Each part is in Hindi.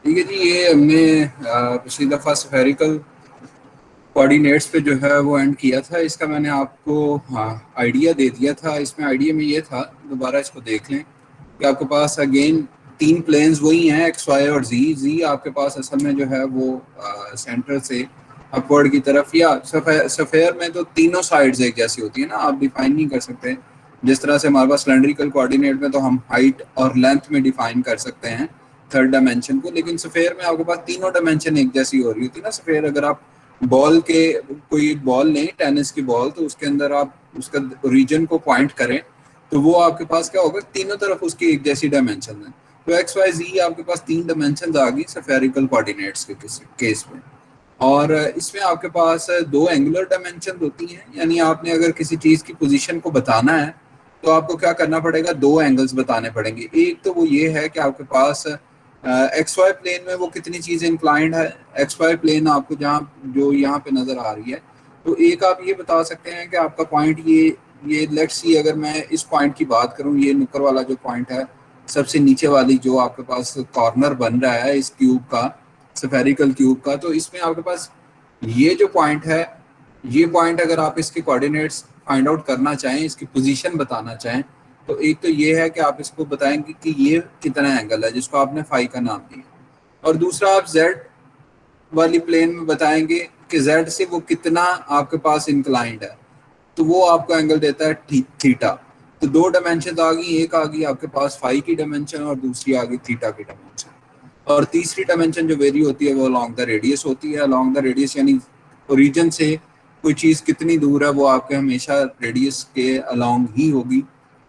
ठीक है जी, ये हमने पिछली दफ़ा स्फेरिकल कोऑर्डिनेट्स पे जो है वो एंड किया था। इसका मैंने आपको आइडिया दे दिया था। इसमें आइडिया में ये था, दोबारा इसको देख लें कि आपके पास अगेन तीन प्लेन्स वही हैं, एक्स वाई और जी। जी आपके पास असल में जो है वो सेंटर से अपवर्ड की तरफ, या सफ़ेयर में तो तीनों साइड्स एक जैसी होती है ना, आप डिफाइन नहीं कर सकते। जिस तरह से हमारे पास सिलेंड्रिकल कोऑर्डिनेट में तो हम हाइट और लेंथ में डिफाइन कर सकते हैं थर्ड डायमेंशन को, लेकिन सफ़ेयर में आपके पास तीनों डायमेंशन एक जैसी हो रही होती है ना। सफ़ेयर अगर आप बॉल के कोई बॉल लें, टेनिस की बॉल, तो उसके अंदर आप उसका रीजन को पॉइंट करें तो वो आपके पास क्या होगा, तीनों तरफ उसकी एक जैसी डायमेंशन है। तो एक्स वाई जी आपके पास तीन डायमेंशन आ गई सफेरिकल कोऑर्डिनेट्स के केस में। और इसमें आपके पास दो एंगुलर डायमेंशन होती हैं, यानी आपने अगर किसी चीज़ की पोजीशन को बताना है तो आपको क्या करना पड़ेगा, दो एंगल्स बताने पड़ेंगे। एक तो वो ये है कि आपके पास एक्स वाई प्लेन में वो कितनी चीज़ इंक्लाइंड है। एक्स वाई प्लेन आपको जहाँ जो यहाँ पे नज़र आ रही है, तो एक आप ये बता सकते हैं कि आपका पॉइंट ये लेट्स सी, अगर मैं इस पॉइंट की बात करूँ, ये नुक्कर वाला जो पॉइंट है, सबसे नीचे वाली जो आपके पास कॉर्नर बन रहा है इस क्यूब का, स्फेरिकल क्यूब का, तो इसमें आपके पास ये जो पॉइंट है, ये पॉइंट अगर आप इसके कोऑर्डिनेट्स फाइंड आउट करना चाहें, इसकी पोजीशन बताना चाहें, तो एक तो ये है कि आप इसको बताएंगे कि ये कितना एंगल है, जिसको आपने फाई का नाम दिया, और दूसरा आप जेड वाली प्लेन में बताएंगे कि जेड से वो कितना आपके पास इंक्लाइंड है, तो वो आपको एंगल देता है थीटा। तो दो डायमेंशन आ गई, एक आ गई आपके पास फाई की डायमेंशन और दूसरी आ गई थीटा की डायमेंशन। और तीसरी डायमेंशन जो वेरी होती है वो अलॉन्ग द रेडियस होती है। अलॉन्ग द रेडियस यानी ओरिजिन से कोई चीज़ कितनी दूर है वो आपके हमेशा रेडियस के अलॉन्ग ही होगी,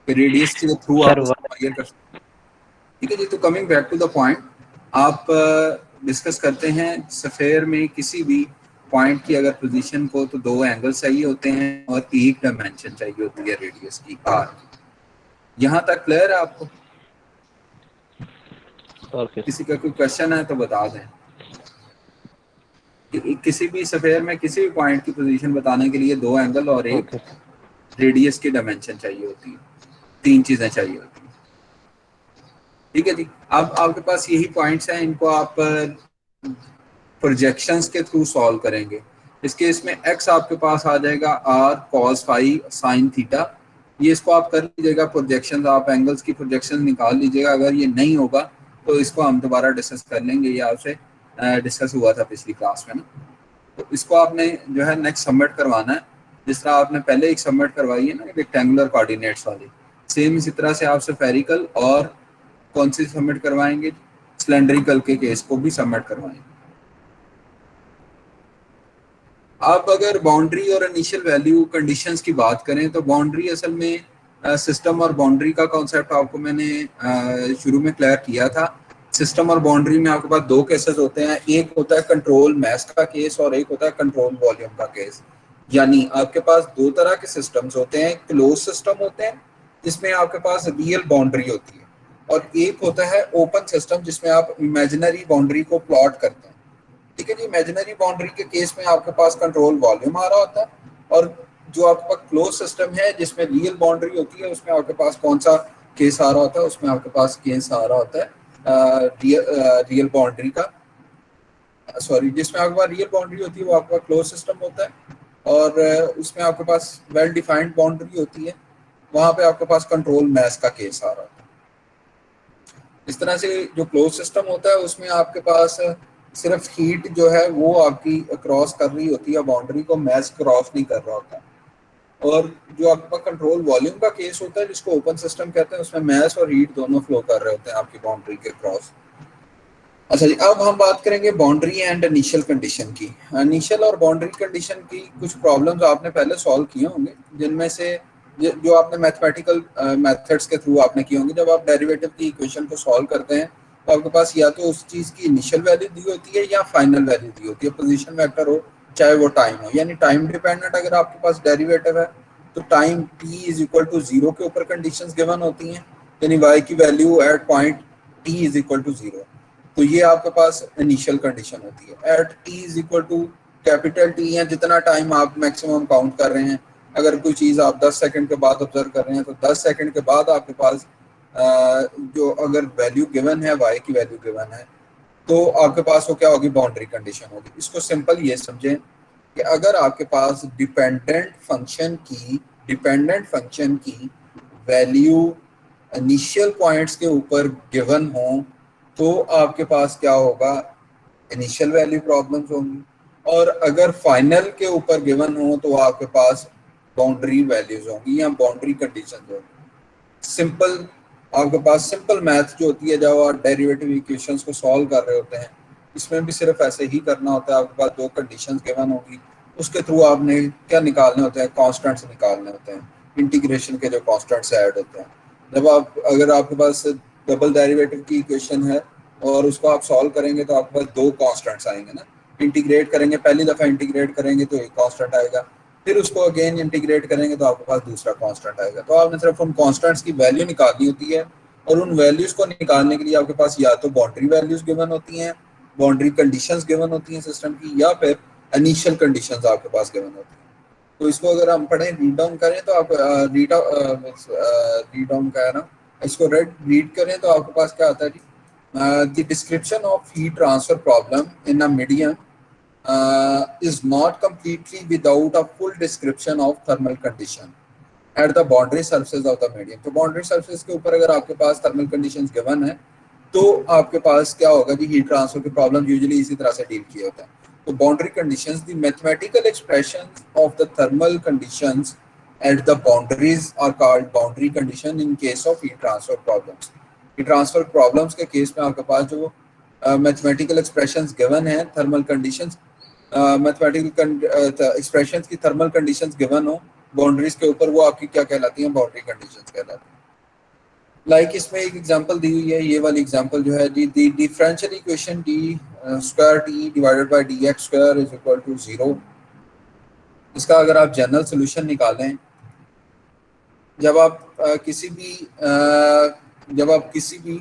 फिर रेडियस के थ्रू आप सर उसको मेजर कर सकते हैं। ठीक है जी, तो coming back to the point, आप डिस्कस करते हैं सफेयर में किसी भी पॉइंट की अगर पोजीशन को, तो दो एंगल चाहिए होते हैं और एक डायमेंशन चाहिए होती है रेडियस की, आर। यहाँ तक क्लियर है आपको? ओके किसी का कोई क्वेश्चन है तो बता दें। किसी भी सफेयर में किसी भी पॉइंट की पोजीशन बताने के लिए दो एंगल और एक ओके रेडियस की डायमेंशन चाहिए होती है, तीन चीजें चाहिए होती हैं। ठीक है जी, अब आपके पास यही पॉइंट्स हैं, इनको आप प्रोजेक्शंस के थ्रू सॉल्व करेंगे। इस केस में x आपके पास आ जाएगा r cos phi sin theta. ये इसको आप कर लीजिएगा प्रोजेक्शन, आप एंगल्स की प्रोजेक्शन निकाल लीजिएगा। अगर ये नहीं होगा तो इसको हम दोबारा डिस्कस कर लेंगे, ये आपसे डिस्कस हुआ था पिछली क्लास में ना। तो इसको आपने जो है नेक्स्ट सबमिट करवाना है, जिस तरह आपने पहले एक सबमिट करवाई है ना रेक्टेंगुलर कोऑर्डिनेट्स वाली, सेम इसी तरह से आप स्फेरिकल और कौन सी सबमिट करवाएंगे, सिलेंड्रिकल के केस को भी सबमिट करवाएंगे। आप अगर बाउंड्री और इनिशियल वैल्यू कंडीशंस की बात करें, तो बाउंड्री असल में सिस्टम और बाउंड्री का कॉन्सेप्ट आपको मैंने शुरू में क्लियर किया था। सिस्टम और बाउंड्री में आपके पास दो केसेस होते हैं, एक होता है कंट्रोल मैस का केस और एक होता है कंट्रोल वॉल्यूम का केस। यानी आपके पास दो तरह के सिस्टम्स होते हैं, क्लोज सिस्टम होते हैं जिसमें आपके पास रियल बाउंड्री होती है, और एक होता है ओपन सिस्टम जिसमें आप इमेजिनरी बाउंड्री को प्लॉट करते हैं। ठीक है जी, इमेजिनरी बाउंड्री के केस में आपके पास कंट्रोल वॉल्यूम आ रहा होता है, और जो आपके पास क्लोज सिस्टम है जिसमें रियल बाउंड्री होती है, उसमें आपके पास कौन सा केस आ रहा होता है, उसमें आपके पास केस आ रहा होता है रियल बाउंड्री का, सॉरी, जिसमें आपके पास रियल बाउंड्री होती है वो आपका क्लोज सिस्टम होता है, और उसमें आपके पास वेल डिफाइंड बाउंड्री होती है, वहां पे आपके पास कंट्रोल मैस का केस आ रहा होता है। इस तरह से जो क्लोज सिस्टम होता है उसमें आपके पास सिर्फ हीट जो है वो आपकी क्रॉस कर रही होती है बाउंड्री को, मैस क्रॉस नहीं कर रहा होता। और जो आपके पास कंट्रोल वॉल्यूम का केस होता है जिसको ओपन सिस्टम कहते हैं, उसमें मैस और हीट दोनों फ्लो कर रहे होते हैं आपकी बाउंड्री के क्रॉस। अच्छा जी, अब हम बात करेंगे बाउंड्री एंड इनिशियल कंडीशन की। इनिशियल और बाउंड्री कंडीशन की कुछ प्रॉब्लम्स आपने पहले सॉल्व किए होंगे, जिनमें से जो आपने मैथमेटिकल मेथड्स के थ्रू आपने किए होंगे। जब आप डेरिवेटिव की इक्वेशन को सॉल्व करते हैं तो आपके पास या तो उस चीज़ की इनिशियल वैल्यू दी होती है या फाइनल वैल्यू दी होती है, पोजीशन वेक्टर हो चाहे वो टाइम हो। यानी टाइम डिपेंडेंट अगर आपके पास डेरिवेटिव है तो time t is equal to 0 के ऊपर कंडीशंस गिवन होती हैं, यानी y की value at point t is equal to 0, तो ये आपके पास इनिशियल कंडीशन होती है। At T is equal to capital T है, जितना टाइम आप मैक्सिमम काउंट कर रहे हैं, अगर कोई चीज़ आप 10 सेकंड के बाद ऑब्जर्व कर रहे हैं तो 10 सेकंड के बाद आपके पास जो अगर वैल्यू गिवन है, वाई की वैल्यू गिवन है, तो आपके पास वो क्या होगी, बाउंड्री कंडीशन होगी। इसको सिंपल ये समझें कि अगर आपके पास डिपेंडेंट फंक्शन की वैल्यू इनिशियल पॉइंट्स के ऊपर गिवन हो तो आपके पास क्या होगा, इनिशियल वैल्यू प्रॉब्लम्स होंगी, और अगर फाइनल के ऊपर गिवन हो तो आपके पास बाउंड्री वैल्यूज होंगी या बाउंड्री कंडीशन होंगी। सिंपल, आपके पास सिंपल मैथ जो होती है जब आप डेरिवेटिव इक्वेशंस को सॉल्व कर रहे होते हैं, इसमें भी सिर्फ ऐसे ही करना होता है। आपके पास दो कंडीशंस गिवन होगी, उसके थ्रू आपने क्या निकालने होते हैं, कॉन्स्टेंट्स निकालने होते हैं, इंटीग्रेशन के जो कॉन्स्टेंट्स ऐड होते हैं। जब आप, अगर आपके पास डबल डेरिवेटिव की इक्वेशन है और उसको आप सॉल्व करेंगे तो आपके पास दो कॉन्स्टेंट्स आएंगे ना। इंटीग्रेट करेंगे, पहली दफ़ा इंटीग्रेट करेंगे तो एक कॉन्स्टेंट आएगा, फिर उसको अगेन इंटीग्रेट करेंगे तो आपके पास दूसरा कांस्टेंट आएगा। तो आपने सिर्फ उन कांस्टेंट्स की वैल्यू निकालनी होती है, और उन वैल्यूज को निकालने के लिए आपके पास या तो बाउंड्री वैल्यूज गिवन होती हैं, बाउंड्री कंडीशंस गिवन होती हैं सिस्टम की, या फिर इनिशियल कंडीशंस आपके पास गिवन होती हैं। तो इसको अगर हम पढ़ें, रीड डाउन करें तो आप रीड डाउन का है ना, इसको रीड करें तो आपके पास क्या आता है जी, the description of heat transfer problem in a medium is not completely without a full description of thermal condition at the boundary surfaces of the medium। तो boundary surface के ऊपर अगर आपके पास thermal conditions given है तो आपके पास क्या होगा जी, हीट ट्रांसफर के प्रॉब्लम यूजुअली इसी तरह से डील किया होता है। तो boundary conditions, the mathematical expressions of the thermal conditions at the boundaries are called boundary condition in case of heat transfer problems. Heat transfer problems के केस में आपके पास जो मैथमेटिकल एक्सप्रेशंस गिवन है, थर्मल कंडीशंस, मैथमेटिकल एक्सप्रेशंस की थर्मल कंडीशंस गिवन हो बाउंड्रीज के ऊपर, वो आपकी क्या कहलाती हैं, बाउंड्री कंडीशंस कहलाती हैं। लाइक इसमें एक एग्जांपल दी हुई है, ये वाली एग्जांपल जो है the differential equation D square T divided by D X square is equal to 0। इसका अगर आप जनरल सोल्यूशन निकालें, जब आप किसी भी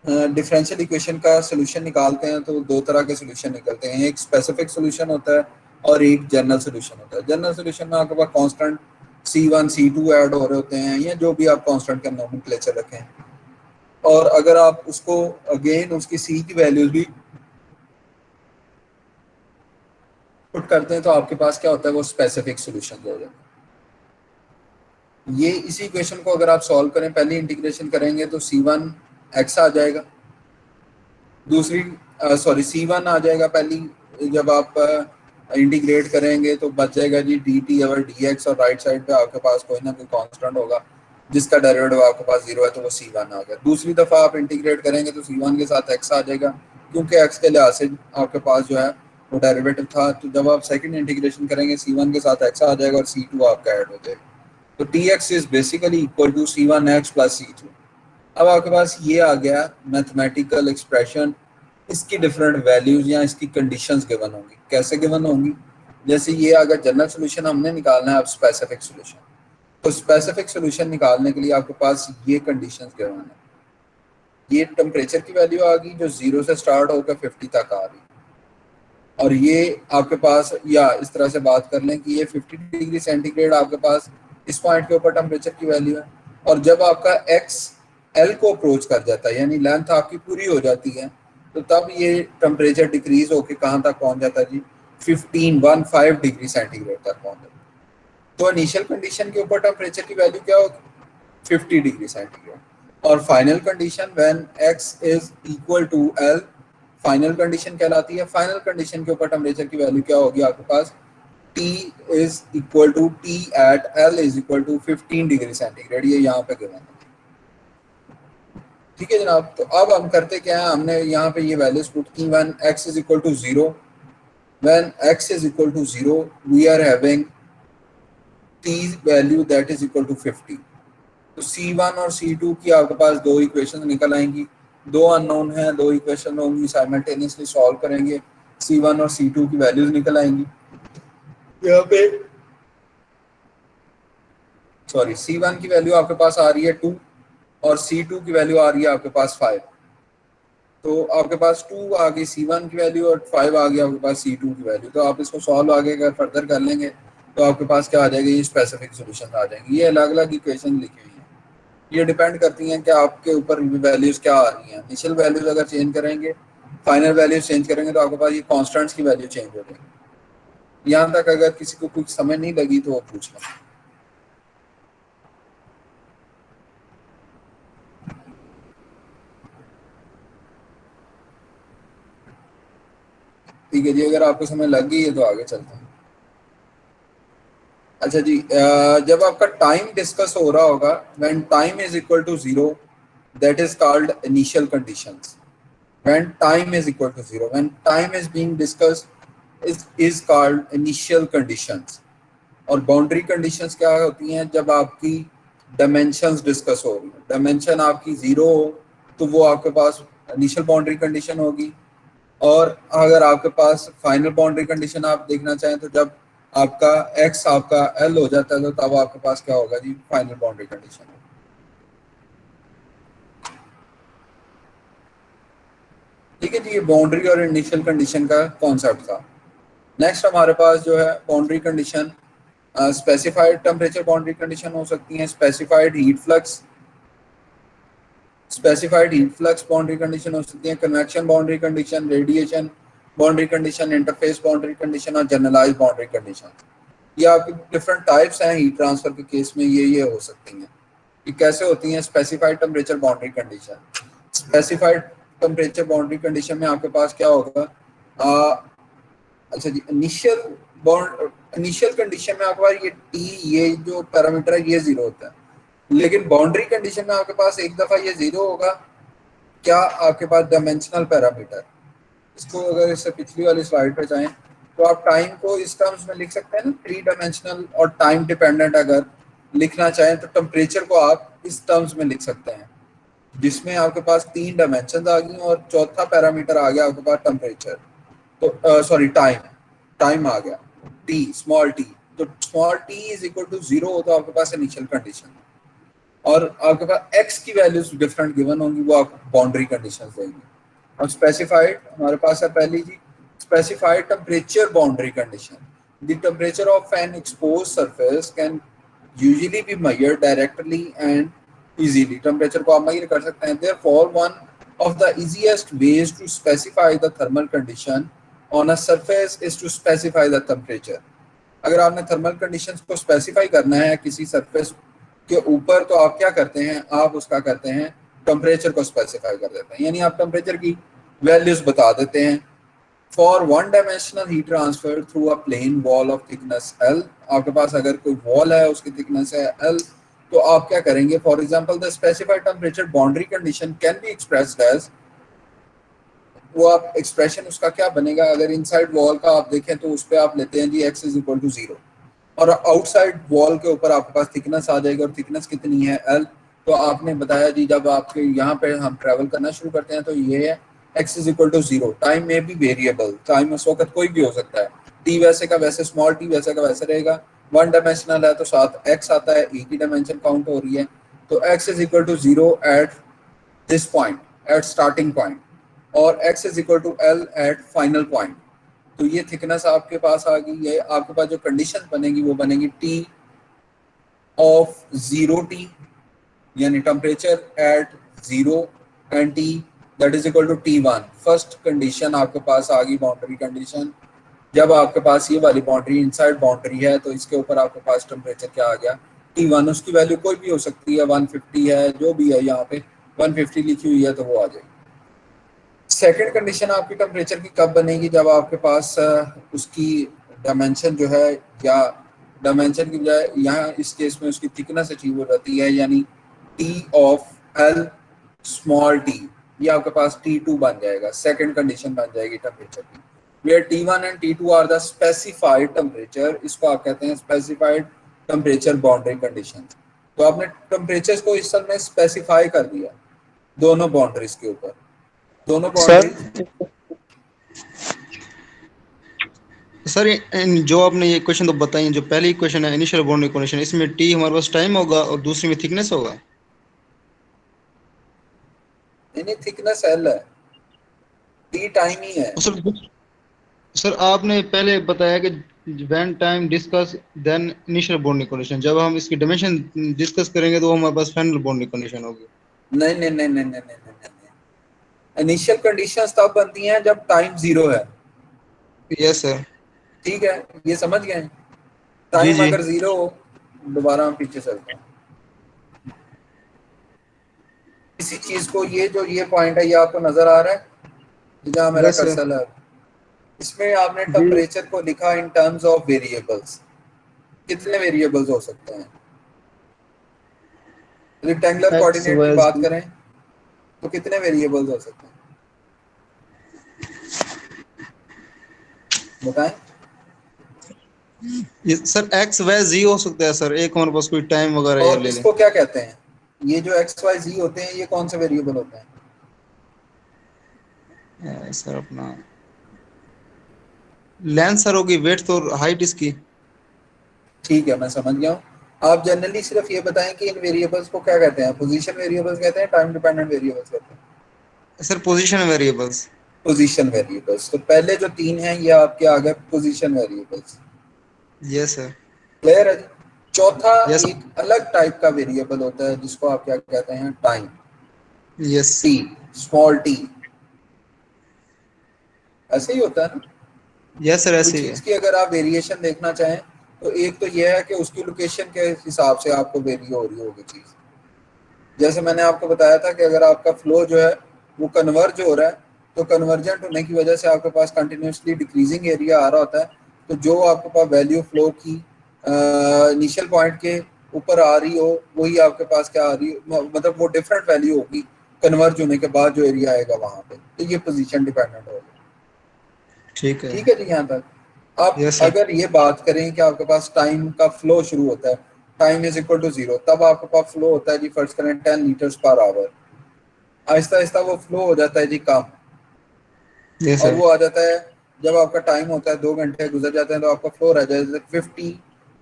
डिफरेंशियल इक्वेशन का सोल्यूशन निकालते हैं तो दो तरह के सोल्यूशन निकलते हैं, एक स्पेसिफिक सोल्यूशन होता है और एक जनरल सोल्यूशन होता है। जनरल सोल्यूशन में आपके पास कांस्टेंट C1 C2 ऐड हो रहे होते हैं, या जो भी आप कांस्टेंट का नोमेनक्लेचर रखें, और अगर आप उसको अगेन उसकी C की वैल्यूज भी पुट करते हैं तो आपके पास क्या होता है, वो स्पेसिफिक सोल्यूशन हो जाता है। ये इसी इक्वेशन को अगर आप सॉल्व करें, पहली इंटीग्रेशन करेंगे तो C1 x आ जाएगा, दूसरी C1 आ जाएगा पहली, जब आप इंटीग्रेट करेंगे तो बच जाएगा जी dt और dx, और राइट साइड पे आपके पास कोई ना कोई कांस्टेंट होगा जिसका डेरिवेटिव आपके पास 0 है, तो वो C1 आ गया। दूसरी दफ़ा आप इंटीग्रेट करेंगे तो C1 के साथ x आ जाएगा, क्योंकि x के लिहाज से आपके पास जो है वो डेरिवेटिव था। तो जब आप सेकंड इंटीग्रेशन करेंगे C1 के साथ x आ जाएगा और C2 आपका ऐड हो जाएगा। तो tx is basically equal to C1x plus C2। अब आपके पास ये आ गया मैथमेटिकल एक्सप्रेशन, इसकी डिफरेंट वैल्यूज या इसकी कंडीशंस गिवन होंगी। कैसे गिवन होंगी, जैसे ये अगर जनरल सोल्यूशन हमने निकालना है, अब स्पेसिफिक सोल्यूशन, तो स्पेसिफिक सोल्यूशन निकालने के लिए आपके पास ये कंडीशंस गिवन है। ये टेम्परेचर की वैल्यू आ गई जो 0 से स्टार्ट होकर 50 तक आ रही, और ये आपके पास, या इस तरह से बात कर लें कि ये 50 डिग्री सेंटीग्रेड आपके पास इस पॉइंट के ऊपर टेम्परेचर की वैल्यू है। और जब आपका x L को अप्रोच कर जाता है, यानी लेंथ आपकी पूरी हो जाती है, तो तब ये टेम्परेचर डिक्रीज होकर कहाँ तक पहुँच जाता है जी, 15 डिग्री सेंटीग्रेड तक पहुँच जाता है। तो इनिशियल कंडीशन के ऊपर टेम्परेचर की वैल्यू क्या होगी, 50 डिग्री सेंटीग्रेड, और final condition when x is equal to L final condition कहलाती है। फाइनल कंडीशन के ऊपर टेम्परेचर की वैल्यू क्या होगी आपके पास, T is equal to T at L is equal to 15 degree centigrade, ये यहाँ पे गिवन है। ठीक है जनाब, तो अब हम करते क्या है, हमने यहाँ पे ये वैल्यूज पुट की, when x is equal to 0, when x is equal to 0 we are having T value that is equal to 50। तो C1 और C2 की आपके पास दो इक्वेशन निकल आएंगी, दो अननोन है, दो इक्वेशन होंगी, साइमल्टेनियसली सॉल्व करेंगे, C1 और C2 की वैल्यूज निकल आएंगी। यहाँ पे C1 की वैल्यू आपके पास आ रही है 2 और C2 की वैल्यू आ रही है आपके पास 5। तो आपके पास 2 आ गई C1 की वैल्यू और 5 आ गई आपके पास C2 की वैल्यू। तो आप इसको सॉल्व आगे अगर फर्दर कर लेंगे तो आपके पास क्या आ जाएगा, ये स्पेसिफिक सोल्यूशन आ जाएंगे। ये अलग अलग इक्वेशन लिखी हुई है, ये डिपेंड करती हैं कि आपके ऊपर वैल्यूज क्या आ रही हैं। इनिशियल वैल्यूज अगर चेंज करेंगे फाइनल वैल्यू चेंज करेंगे तो आपके पास ये कॉन्स्टेंट्स की वैल्यू चेंज हो जाएगी। यहाँ तक अगर किसी को कुछ समझ नहीं लगी तो वो पूछ लें। ठीक है जी, अगर आपको समझ लग गई है तो आगे चलते हैं। अच्छा जी, जब आपका टाइम डिस्कस हो रहा होगा, when time is equal to 0, that is called initial conditions. When time is equal to 0, when time is being discussed is called initial conditions. और बाउंड्री कंडीशंस क्या होती हैं? जब आपकी डायमेंशंस डिस्कस हो रही है, डायमेंशन आपकी 0 हो तो वो आपके पास इनिशियल बाउंड्री कंडीशन होगी। और अगर आपके पास फाइनल बाउंड्री कंडीशन आप देखना चाहें तो जब आपका x आपका l हो जाता है तो तब आपके पास क्या होगा जी? Final boundary condition. ठीक है जी, ये बाउंड्री और इनिशियल कंडीशन का कॉन्सेप्ट था। नेक्स्ट हमारे पास जो है boundary condition, specified temperature boundary condition हो सकती है, specified heat flux boundary condition हो सकती है, convection boundary condition, radiation boundary condition, interface boundary condition और जनरलाइज बाउंड्री कंडीशन। ये आपकी डिफरेंट टाइप्स हैं हीट ट्रांसफर के केस में, ये हो सकती हैं। ये कैसे होती हैं? Specified temperature boundary condition. Specified temperature boundary condition में आपके पास क्या होगा? अच्छा जी, इनिशियल कंडीशन में आपके पास ये टी, ये जो पैरामीटर है ये 0 होता है, लेकिन बाउंड्री कंडीशन में आपके पास एक दफा ये 0 होगा। क्या आपके पास डायमेंशनल पैरामीटर, इसको अगर इससे पिछली वाली स्लाइड पे जाएं तो आप टाइम को इस टर्म्स में लिख सकते हैं ना, 3 डायमेंशनल और टाइम डिपेंडेंट अगर लिखना चाहें तो टेम्परेचर को आप इस टर्म्स में लिख सकते हैं, जिसमें आपके पास 3 डायमेंशन आ गई और चौथा पैरामीटर आ गया आपके पास टेम्परेचर। तो सॉरी, टाइम आ गया, टी, स्मॉल टी। तो small T is equal to 0 हो तो आपके पास इनिशियल कंडीशन, और आपके पास एक्स की वैल्यूज डिफरेंट गिवन होंगी, वो आपको बाउंड्री कंडीशंस देंगी। और स्पेसिफाइड हमारे पास है पहली जी, specified temperature boundary condition. The temperature of an exposed surface can usually be measured directly and easily. Temperature को आप मेजर कर सकते हैं। Therefore one of the easiest ways to specify the thermal condition on a surface is to specify the temperature. अगर आपने थर्मल कंडीशंस को स्पेसिफाई करना है किसी सरफेस के ऊपर तो आप क्या करते हैं? आप उसका करते हैं टेम्परेचर को स्पेसिफाई कर देते हैं, यानी आप टेम्परेचर की वैल्यूज बता देते हैं। For one dimensional heat transfer through a plane wall of thickness L, आपके पास अगर कोई वॉल है उसकी थिकनेस है L, तो आप क्या करेंगे? For example the specified temperature boundary condition can be expressed as, वो आप एक्सप्रेशन उसका क्या बनेगा? अगर इनसाइड वॉल का आप देखें तो उस पर आप लेते हैं जी x इज इक्वल टू 0, और आउटसाइड वॉल के ऊपर आपके पास थिकनेस आ जाएगी, और थिकनेस कितनी है? L। तो आपने बताया जी जब आपके यहाँ पे हम ट्रैवल करना शुरू करते हैं तो ये है x is equal to 0। Time में भी वेरिएबल, टाइम उस वक्त कोई भी हो सकता है, t वैसे का वैसे, स्मॉल t वैसे का वैसे रहेगा। वन डायमेंशनल है तो साथ x आता है, एक ही डायमेंशन काउंट हो रही है, तो x is equal to 0 at this point, at starting point, और x is equal to L at final point. तो ये थिकनेस आपके पास आ गई। ये आपके पास जो कंडीशन बनेगी वो बनेगी T ऑफ 0T, यानी temperature at 0 and T that is equal to T1। First condition आपके पास आ गई बाउंड्री कंडीशन। जब आपके पास ये वाली बाउंड्री इनसाइड बाउंड्री है तो इसके ऊपर आपके पास टेम्परेचर क्या आ गया? T1। उसकी वैल्यू कोई भी हो सकती है, 150 है, जो भी है, यहाँ पे 150 लिखी हुई है तो वो आ जाएगी। सेकेंड कंडीशन आपकी टेम्परेचर की कब बनेगी? जब आपके पास उसकी डायमेंशन जो है, या डायमेंशन की बजाय यहाँ इस केस में उसकी थिकनेस अचीव हो जाती है, यानी T of L small T, ये आपके पास T2 बन जाएगा, सेकेंड कंडीशन बन जाएगी टेम्परेचर की। Where T1 and T2 are the specified temperature, इसको आप कहते हैं स्पेसिफाइड टेम्परेचर बाउंड्री कंडीशन। तो आपने टेम्परेचर को इस समय स्पेसिफाई कर दिया दोनों बाउंड्रीज के ऊपर, दोनों सर बाउंड्री। सर जो आपने ये क्वेश्चन तो बताई, जो पहली क्वेश्चन है इनिशियल बाउंड्री कंडीशन, इसमें टी हमारे पास टाइम होगा और दूसरी में थिकनेस होगा। नहीं, थिकनेस एल है, टी टाइम ही है। सर आपने पहले बताया कि when time discuss then initial boundary condition, जब हम इसकी डायमेंशन डिस्कस करेंगे तो हमारे पास फाइनल बाउंड्री कंडीशन होगी। नहीं नहीं नहीं नहीं नहीं नहीं नहीं, नहीं। इनिशियल कंडीशंस तब बनती हैं जब टाइम 0 है। Yes sir. ठीक है, ये समझ गए? जी टाइम जी। अगर 0 हो, दोबारा हम पीछे चलते हैं। किसी चीज को, ये पॉइंट है, ये आपको नजर आ रहा है, जहां मेरा यस सर। कर्सर है, इसमें आपने जी। टेम्परेचर को लिखा इन टर्म्स ऑफ वेरिएबल्स। कितने वेरिएबल्स हो सकते हैं? रेक्टेंगुलर एक्स कोऑर्डिनेट की वाई बात जी। करें तो कितने वेरिएबल्स हो सकते हैं, बताएं? ये सर एक्स वाई जी हो सकता है सर, एक हमारे पास कोई टाइम वगैरह या और ले लें। इसको क्या कहते हैं? ये जो एक्स वाई जी होते हैं, ये कौन से वेरिएबल होते हैं? सर अपना लेंथ सर होगी, वेट तो हाइट इसकी। ठीक है, मैं समझ गया हूँ। आप जनरली सिर्फ ये बताएं कि इन वेरिएबल्स को क्या कहते हैं? पोजीशन वेरिएबल्स कहते हैं, टाइम डिपेंडेंट वेरिएबल्स कहते हैं? Sir position variables. Position variables. तो पहले जो 3 हैं ये आपके आ गए position variables. Yes sir. Clear है जी? चौथा यस। एक अलग टाइप का वेरिएबल होता है जिसको आप क्या कहते हैं? Time. Yes. T, small T. ऐसे ही होता है ना? यस सर कोई ऐसे ही चीज है। की अगर आप वेरिएशन देखना चाहें तो एक तो यह है कि उसकी लोकेशन के हिसाब से आपको वेरी हो रही होगी चीज। जैसे मैंने आपको बताया था कि अगर आपका फ्लो जो है वो कन्वर्ज हो रहा है, तो कन्वर्जेंट होने की वजह से आपके पास कंटिन्यूसली डिक्रीजिंग एरिया आ रहा होता है। तो जो आपके पास वैल्यू फ्लो की इनिशियल पॉइंट के ऊपर आ रही हो, वही आपके पास क्या आ रही हो, मतलब वो डिफरेंट वैल्यू होगी कन्वर्ज होने के बाद जो एरिया आएगा वहां पे। तो ये पोजीशन डिपेंडेंट होगा। ठीक है। ठीक है जी, यहाँ तक। अब यस सर। अगर ये बात करें कि आपके पास टाइम का फ्लो शुरू होता है, टाइम इज इक्वल टू 0, तब आपके पास फ्लो होता है जी, फर्स्ट करें 10 litres per hour. Aahista Aahista वो फ्लो हो जाता है जी कम, यस और सर। वो आ जाता है जब आपका टाइम होता है 2 घंटे गुजर जाते हैं तो आपका फ्लो रह जाता है 50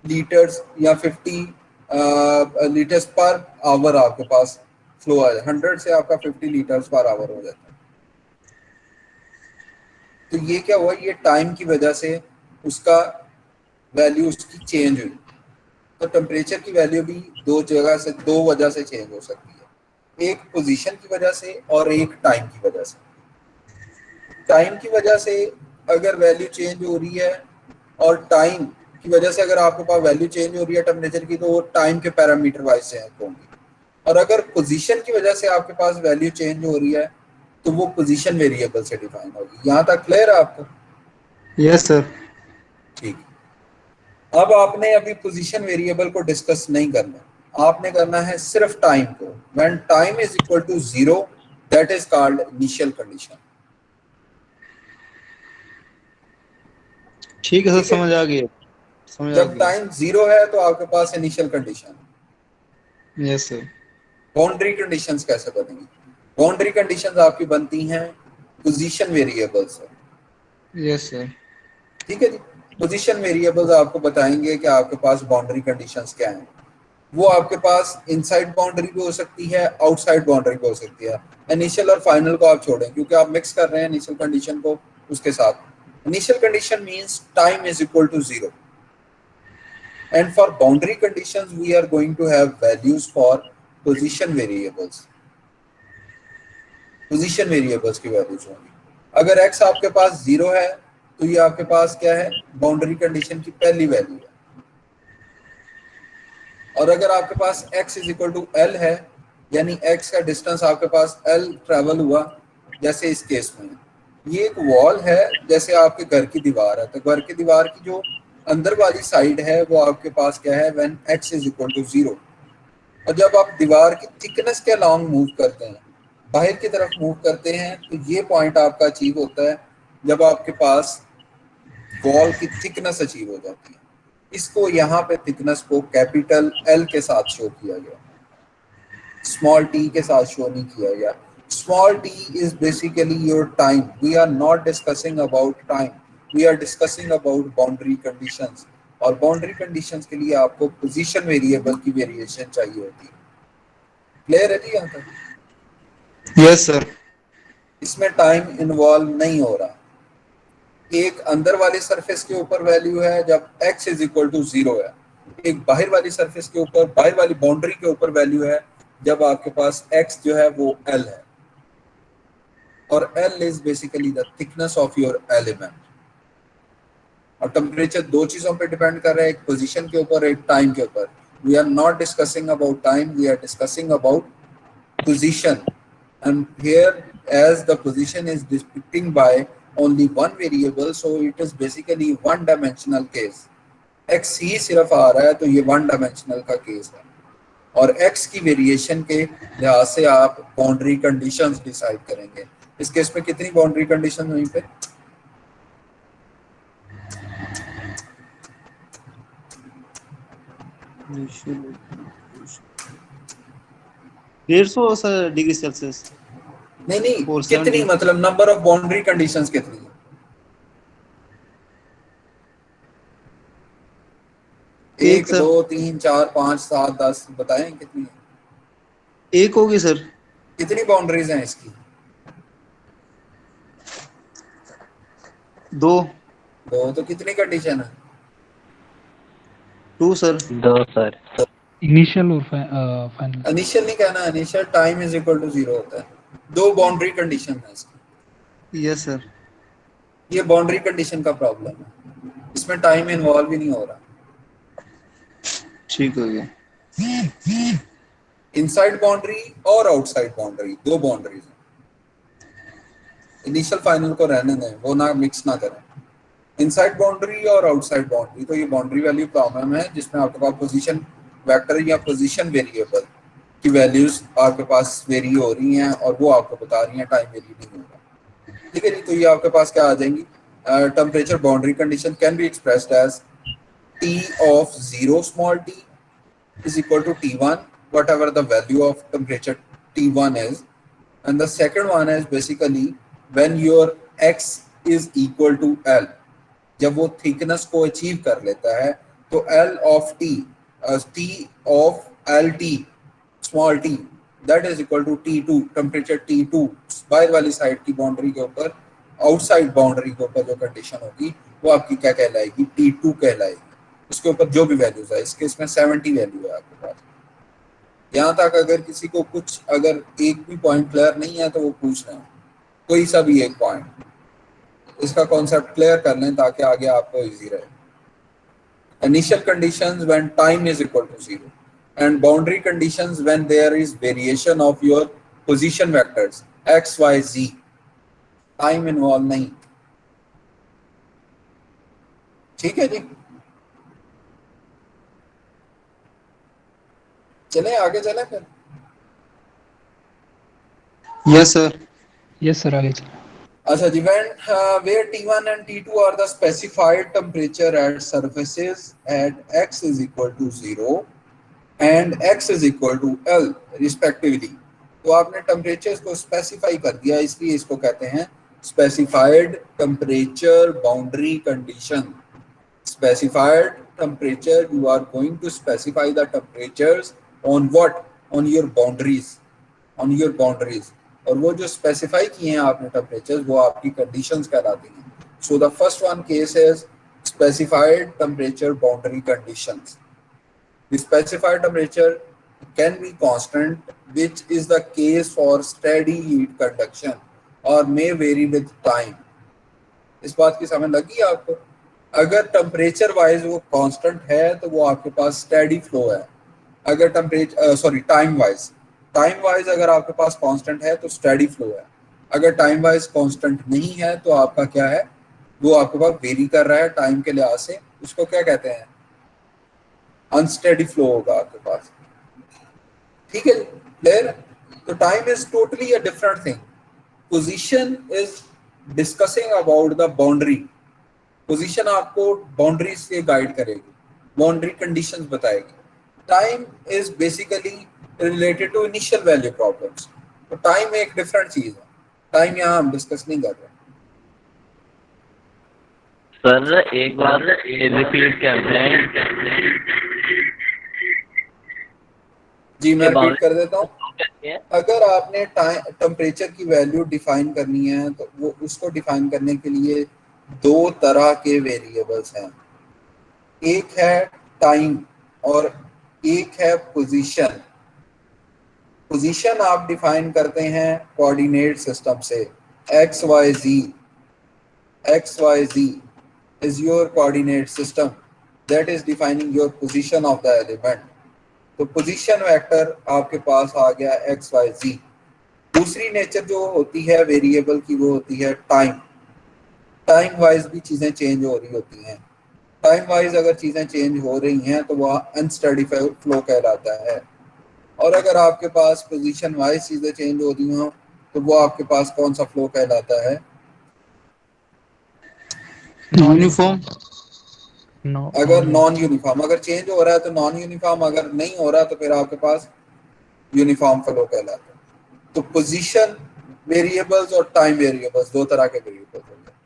लीटर्स या 50 लीटर्स पर आवर। आपके पास फ्लो आ जाए 100 से आपका 50 लीटर्स पर आवर हो जाता है। तो ये क्या हुआ? ये टाइम की वजह से उसका वैल्यू उसकी चेंज हुई। तो टेम्परेचर की वैल्यू भी दो वजह से चेंज हो सकती है, एक पोजीशन की वजह से और एक टाइम की वजह से। टाइम की वजह से अगर वैल्यू चेंज हो रही है, और टाइम की वजह से अगर आपके पास वैल्यू चेंज हो रही है टेम्परेचर की, तो वो टाइम के पैरामीटर वाइज चेंज होंगी। और अगर पोजीशन की वजह से आपके पास वैल्यू चेंज हो रही है, तो वो पोजीशन वेरिएबल से डिफाइन होगी। यहाँ तक क्लियर है आपको? Yes sir. ठीक है। अब आपने अभी पोजीशन वेरिएबल को डिस्कस नहीं करना, आपने करना है सिर्फ टाइम को। When time is equal to 0, that is called initial condition. ठीक है सर, ठीक है समझ जी? आ गई। समझ आ जब गई। टाइम 0 है तो आपके पास initial condition. Yes sir. Boundary conditions कैसे बनेंगी? बाउंड्री कंडीशंस आपकी बनती हैं पोजीशन वेरिएबल से। Yes sir. ठीक है जी? पोजीशन वेरिएबल्स आपको बताएंगे कि आपके पास बाउंड्री कंडीशंस क्या हैं। वो आपके पास इनसाइड बाउंड्री भी हो सकती है, आउटसाइड बाउंड्री भी हो सकती है। इनिशियल और फाइनल को आप छोड़ें क्योंकि आप मिक्स कर रहे हैं इनिशियल कंडीशन को उसके साथ। Initial condition means time is equal to 0, and for boundary conditions we are going to have values for position variables। Position variables की वैल्यूज होंगी। अगर x आपके पास 0 है तो ये आपके पास क्या है? बाउंड्री कंडीशन की पहली वैल्यू है। और अगर आपके पास x is equal to L है, यानी x का डिस्टेंस आपके पास l ट्रेवल हुआ, जैसे इस केस में ये एक वॉल है, जैसे आपके घर की दीवार है, तो घर की दीवार की जो अंदर वाली साइड है वो आपके पास क्या है? When x is equal to 0। और जब आप दीवार की थिकनेस के अलॉन्ग मूव करते हैं, बाहर की तरफ मूव करते हैं, तो ये पॉइंट आपका अचीव होता है जब आपके पास वॉल की थिकनेस अचीव हो जाती है। इसको यहाँ पे थिकनेस को कैपिटल एल के साथ शो किया गया, स्मॉल टी के साथ शो नहीं किया गया। Small T is basically your time. We are not discussing about time, we are discussing about boundary conditions. और बाउंड्री कंडीशंस के लिए आपको पोजीशन वेरिएबल की वेरिएशन चाहिए होती है। क्लियर है जी यहाँ तक? Yes sir. इसमें टाइम इन्वॉल्व नहीं हो रहा। एक अंदर वाली सरफेस के ऊपर वैल्यू है जब x इज इक्वल टू 0 है, एक बाहर वाली सरफेस के ऊपर, बाहर वाली बाउंड्री के ऊपर वैल्यू है जब आपके पास x जो है वो l है। और L is basically the thickness of your element. और टेम्परेचर दो चीजों पे डिपेंड कर रहा है, एक पोजीशन के ऊपर, एक टाइम के ऊपर. We are not discussing about time, we are discussing about position, and here as the position is depicting by only one variable, so it is basically one dimensional case. x ही सिर्फ आ रहा है तो ये वन डायमेंशनल का केस है, और x की वेरिएशन के लिहाज से आप बाउंड्री कंडीशंस डिसाइड करेंगे. इस केस में कितनी बाउंड्री कंडीशन वहीं पे? डेढ़ सौ सर डिग्री सेल्सियस. नहीं, कितनी, मतलब नंबर ऑफ बाउंड्री कंडीशंस कितनी है? एक, दो, तीन, चार, 5, 7, 10 बताएं कितनी है? एक होगी सर. कितनी बाउंड्रीज हैं इसकी? दो. तो कितनी कंडीशन है? 2 सर. 2 सर. इनिशियल और फाइनल. इनिशियल नहीं कहना, initial time is equal to 0 होता है. 2 बाउंड्री कंडीशन है इसकी. Yes sir. ये बाउंड्री कंडीशन का प्रॉब्लम है, इसमें टाइम इन्वॉल्व ही नहीं हो रहा. ठीक हो गया. इनसाइड बाउंड्री और आउटसाइड बाउंड्री, 2 बाउंड्रीज हैं. इनिशियल फाइनल को रहने दें, वो ना मिक्स ना करें. इनसाइड बाउंड्री और आउटसाइड बाउंड्री, तो ये बाउंड्री वैल्यू प्रॉब्लम है जिसमें आपके पास पोजीशन वेक्टर या पोजीशन वेरिएबल की वैल्यूज आपके पास वेरी हो रही हैं और वो आपको बता रही हैं टाइम वेरी नहीं हो रहा. ठीक है जी. तो ये आपके पास क्या आ जाएंगी? Temperature boundary condition can be expressed as T of 0 small t is equal to T1, whatever the value of temperature T1 is. And the second one is basically when your x is equal to L. जब वो thickness को achieve कर लेता है तो L of T, T of LT, small t, that is equal to T2, temperature T2 बाहर वाली साइड की बाउंड्री के ऊपर, आउटसाइड बाउंड्री के ऊपर जो कंडीशन होगी वो आपकी क्या कहलाएगी? T2 कहलाएगी. उसके ऊपर जो भी वैल्यूज है, इसके इसमें 70 वैल्यू है आपके पास. यहाँ तक अगर किसी को कुछ अगर एक भी पॉइंट क्लियर नहीं है तो वो पूछ रहे हैं, कोई सा भी एक पॉइंट, इसका कॉन्सेप्ट क्लियर कर लें ताकि आगे आपको इजी रहे. Initial conditions when time is equal to 0 and boundary conditions when there is variation of your position vectors x y z. Time involve नहीं. ठीक है जी. चले आगे चले फिर. Yes sir. यस सर, आगे चलो. अच्छा जी. when where T1 and T2 are the specified temperature at surfaces at x is equal to 0 and x is equal to L respectively. तो आपने टेम्परेचर्स को स्पेसिफाई कर दिया, इसलिए इसको कहते हैं specified temperature boundary condition. Specified temperature, you are going to specify the temperatures on what? On your boundaries. On your boundaries. और वो जो specify किए हैं आपने temperatures, वो आपकी conditions कहलाती हैं. So the first one case is specified temperature boundary conditions. The specified temperature can be constant, which is the case for steady heat conduction or may vary with time. इस बात की समझ लगी आपको? अगर टेम्परेचर वाइज वो कांस्टेंट है तो वो आपके पास स्टेडी फ्लो है. अगर टाइम वाइज अगर आपके पास कांस्टेंट है तो स्टेडी फ्लो है. अगर टाइम वाइज कांस्टेंट नहीं है तो आपका क्या है? वो आपके पास वेरी कर रहा है टाइम के लिहाज से. उसको क्या कहते हैं? अनस्टेडी फ्लो होगा आपके पास. ठीक है क्लियर? तो time is totally a different thing. Position is discussing about the boundary. Position आपको बाउंड्री से गाइड करेगी, बाउंड्री कंडीशंस बताएगी. Time is basically related to initial value problems. तो टाइम एक डिफरेंट चीज है. टाइम यहाँ हम डिस्कस नहीं कर रहे. सर एक बार रिपीट कर दें. जी मैं रिपीट कर देता हूँ. अगर आपने टेम्परेचर की वैल्यू डिफाइन करनी है तो वो उसको डिफाइन करने के लिए 2 तरह के वेरिएबल्स हैं. एक है टाइम और एक है पोजीशन. पोजीशन आप डिफाइन करते हैं कोऑर्डिनेट सिस्टम से. XYZ is your coordinate system that is defining your position of the element. तो पोजीशन वेक्टर आपके पास आ गया XYZ। दूसरी नेचर जो होती है वेरिएबल की वो होती है टाइम। टाइम वाइज भी चीज़ें चेंज हो रही होती हैं। टाइम वाइज अगर चीज़ें चेंज हो रही हैं तो वह अनस्टडी फ्लो कहलाता है। और अगर आपके पास पोजीशन वाइज चीज़ें चेंज हो रही हों तो वो आपके पास कौन सा फ्लो कहलाता है? यूनिफॉर्म। अगर नॉन यूनिफॉर्म, अगर चेंज हो रहा है तो नॉन यूनिफॉर्म, अगर नहीं हो रहा तो फिर आपके पास यूनिफॉर्म फ्लो कहलाता है। तो पोजीशन वेरिएबल्स और टाइम वेरिएबल्स दो तरह के वेरिएबल्स होते हैं।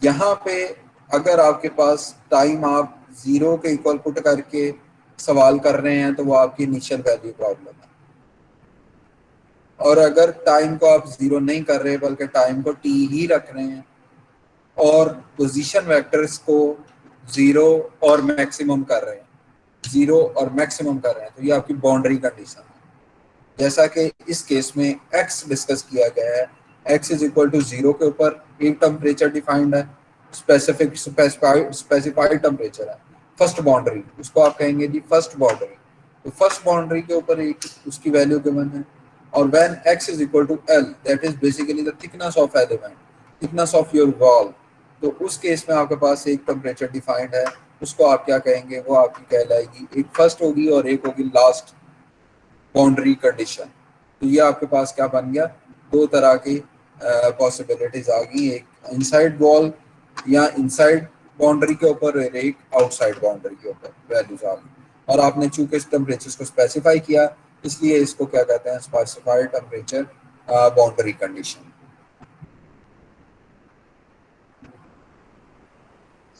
यहाँ पे अगर आपके पास टाइम आप 0 के इक्वल पुट करके सवाल कर रहे हैं तो वो आपकी इनिशियल वैल्यू प्रॉब्लम है। और अगर टाइम को आप 0 नहीं कर रहे बल्कि टाइम को t ही रख रहे हैं और पोजीशन वेक्टर्स को 0 और मैक्सिमम कर रहे हैं, 0 और मैक्सिमम कर रहे हैं, तो ये आपकी बाउंड्री कंडीशन है। जैसा कि इस केस में x डिस्कस किया गया है, x इज इक्वल टू 0 के ऊपर एक टेम्परेचर डिफाइंड है, स्पेसिफाइड टेम्परेचर है, फर्स्ट बाउंड्री, उसको आप कहेंगे जी फर्स्ट बाउंड्री। तो फर्स्ट बाउंड्री के ऊपर एक उसकी वैल्यू गिवन है। और when x is equal to l, that is basically the thickness of element, thickness of your wall, तो उस केस में आपके पास एक टेम्परेचर डिफाइंड है, उसको आप क्या कहेंगे? वो आपकी कहलाएगी, एक फर्स्ट होगी और एक होगी लास्ट बाउंड्री कंडीशन। तो ये आपके पास क्या बन गया? दो तरह की पॉसिबिलिटीज आ गई, एक इनसाइड वॉल या इनसाइड बाउंड्री के ऊपर और एक आउटसाइड बाउंड्री के ऊपर वैल्यूज आ गई। और आपने चूंकि इस टेम्परेचर को स्पेसिफाई किया इसलिए इसको क्या कहते हैं? Specified temperature boundary condition.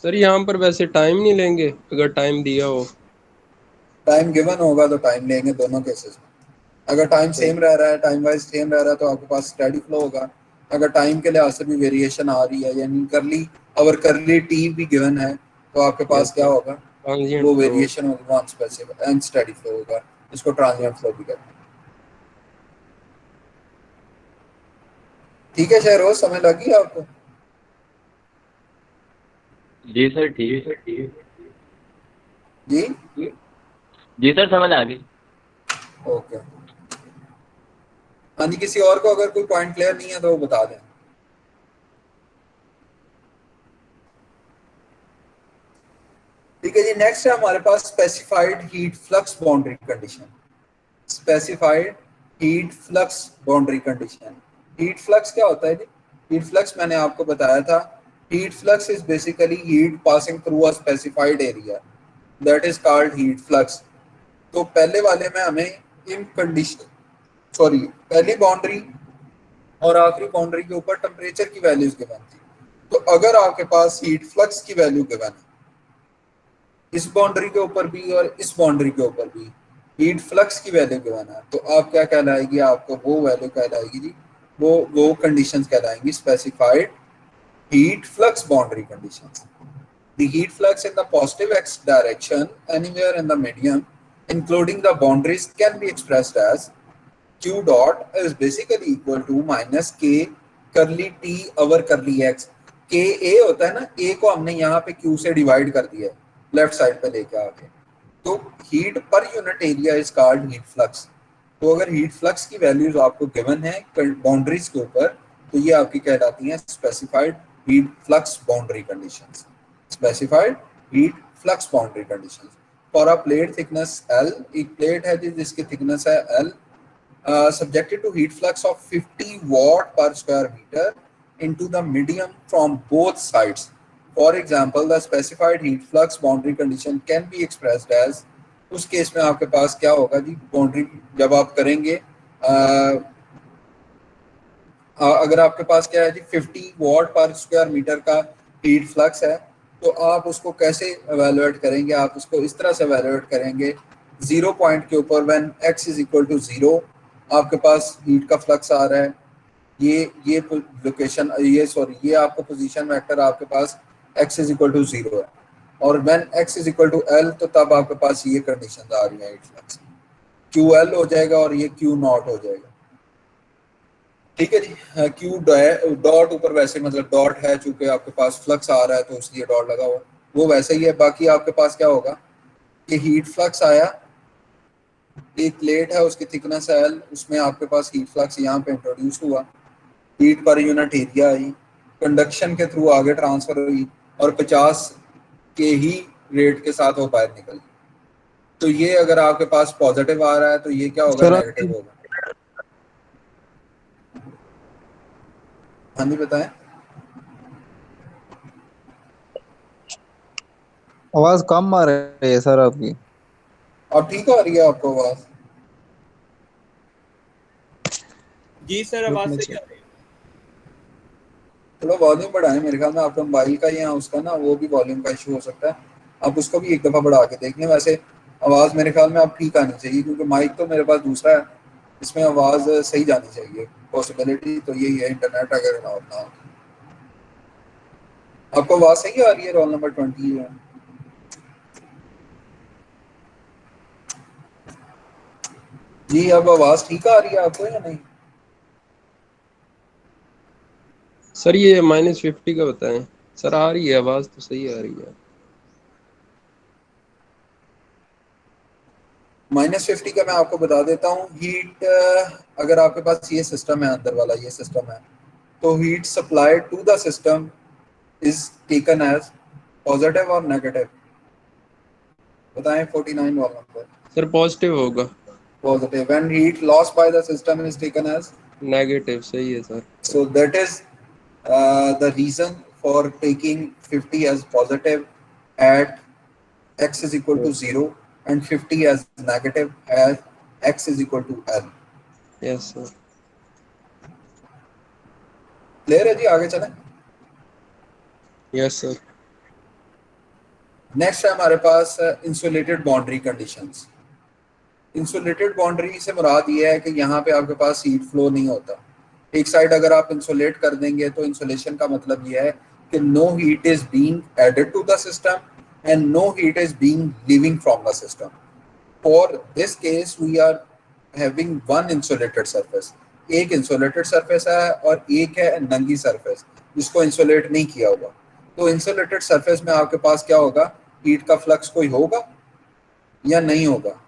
Sir यहाँ पर वैसे टाइम नहीं लेंगे अगर टाइम दिया हो? टाइम गिवन होगा तो टाइम लेंगे दोनों केसेस में। अगर टाइम सेम रह रहा है, टाइम वाइज सेम रह रहा है, तो आपके पास स्टेडी फ्लो होगा। अगर टाइम के लिहाज से भी वेरिएशन आ रही है, यानी करली टी भी गिवन है, तो आपके पास क्या होगा? वो वेरिएशन होगा, अनस्पेसिफाइड अनस्टेडी फ्लो होगा। इसको ट्रांजिएंट फ्लो भी कहते हैं। ठीक है शहरोज, समझ लगी आपको? जी सर, ठीक है। जी सर, समझ आ गई। ओके। हाँ जी, किसी और को अगर कोई पॉइंट क्लियर नहीं है तो वो बता दें। ठीक है जी, नेक्स्ट है हमारे पास specified heat flux boundary condition. Specified heat flux boundary condition. Heat flux क्या होता है जी? हीट फ्लक्स मैंने आपको बताया था, heat flux is basically heat passing through a specified area, that is called heat flux. तो पहले वाले में हमें इन कंडीशन पहली बाउंड्री और आखिरी बाउंड्री के ऊपर टेम्परेचर की वैल्यूज गिवन थी। तो अगर आपके पास हीट फ्लक्स की वैल्यू गिवन है इस बाउंड्री के ऊपर भी और इस बाउंड्री के ऊपर भी हीट फ्लक्स की वैल्यू गिवन है, तो आप क्या कहलाएगी? आपको वो वैल्यू कहलाएगी जी, वो कंडीशंस कहलाएंगी specified heat flux boundary conditions. The heat flux in the positive x direction anywhere in the medium, including the boundaries, can be expressed as q dot is basically equal to minus k curly t over curly x। k a होता है ना, a को हमने यहाँ पे q से डिवाइड कर दिया है, लेफ्ट साइड पे लेके आके, तो heat per unit area is called heat flux. तो अगर हीट फ्लक्स की वैल्यूज आपको गिवन है बाउंड्रीज के ऊपर, तो ये आपकी कहलाती हैं specified heat flux boundary conditions. Specified heat flux boundary conditions for a plate thickness L, एक प्लेट है जिसकी thickness है L, subjected to heat flux of 50 watt per square meter into the medium from both sides. For example, the specified heat flux boundary condition can be expressed as, उस केस में आपके पास क्या होगा जी? बाउंड्री जब आप करेंगे अगर आपके पास क्या है जी 50 वॉट पर स्क्वायर मीटर का हीट फ्लक्स है, तो आप उसको कैसे एवेलुएट करेंगे? आप उसको इस तरह से एवेलुएट करेंगे, 0 पॉइंट के ऊपर when x is equal to 0 आपके पास हीट का फ्लक्स आ रहा है, ये लोकेशन ये आपका पोजीशन वेक्टर आपके पास x इज इक्वल टू 0 है, और when x is equal to l तो तब आपके पास ये कंडीशन आ रही है हीट फ्लक्स, QL हो जाएगा और ये Q नॉट हो जाएगा। ठीक है जी। क्यू डॉट ऊपर वैसे मतलब डॉट है, चूंकि आपके पास फ्लक्स आ रहा है तो इसलिए डॉट लगा हुआ, वो वैसे ही है। बाकी आपके पास क्या होगा कि हीट फ्लक्स आया, एक प्लेट है उसकी थिकनेस है एल, उसमें आपके पास हीट फ्लक्स यहाँ पे इंट्रोड्यूस हुआ, heat per unit area I, conduction के थ्रू आगे ट्रांसफर हुई और 50 के ही रेट के साथ वो बाहर निकल गई। तो ये अगर आपके पास पॉजिटिव आ रहा है तो ये क्या होगा, सर नेगेटिव होगा। हाँ जी बताएं। आवाज कम आ रही है सर आपकी। अब ठीक आ रही है आपको आवाज? जी सर, आवाज सही आ रही है। थोड़ा वॉल्यूम बढ़ाएं, मेरे ख्याल में आपका मोबाइल का या उसका ना वो भी वॉल्यूम का इशू हो सकता है, आप उसको भी एक दफ़ा बढ़ा के देख लें। वैसे आवाज़ मेरे ख्याल में आप ठीक आनी चाहिए, क्योंकि माइक तो मेरे पास दूसरा है, इसमें आवाज़ सही जानी चाहिए। पॉसिबिलिटी तो यही है, इंटरनेट अगर ना हो। आपको आवाज़ सही आ रही है? रोल नंबर 20 है। जी अब आवाज़ ठीक आ रही है आपको या नहीं? सर ये -50 का बताएं। सर आ रही है आवाज, तो सही आ रही है। -50 का मैं आपको बता देता हूँ। हीट अगर आपके पास ये सिस्टम है, अंदर वाला ये सिस्टम है, तो heat supplied to the system is taken as positive और नेगेटिव। बताएं 49 वाला नंबर। सर पॉजिटिव होगा। Positive. When heat lost by the system is taken as, negative सही है sir. so that is the reason for taking 50 as positive at x is equal to 0 and 50 as negative as x is equal to l. Yes sir. Clear है जी? आगे चलें। Yes sir. नेक्स्ट है हमारे पास insulated boundary conditions. Insulated boundary से मुराद ये है कि यहाँ पे आपके पास हीट फ्लो नहीं होता। एक साइड अगर आप इंसुलेट कर देंगे तो इंसुलेशन का मतलब ये है कि no heat is being added to the system and no heat is being leaving from the system. For this case we are having one insulated surface. एक इंसुलेटेड सरफेस है और एक है नंगी सरफेस जिसको इंसुलेट नहीं किया हुआ। तो इंसुलेटेड सरफेस में आपके पास क्या होगा, हीट का फ्लक्स कोई होगा या नहीं होगा?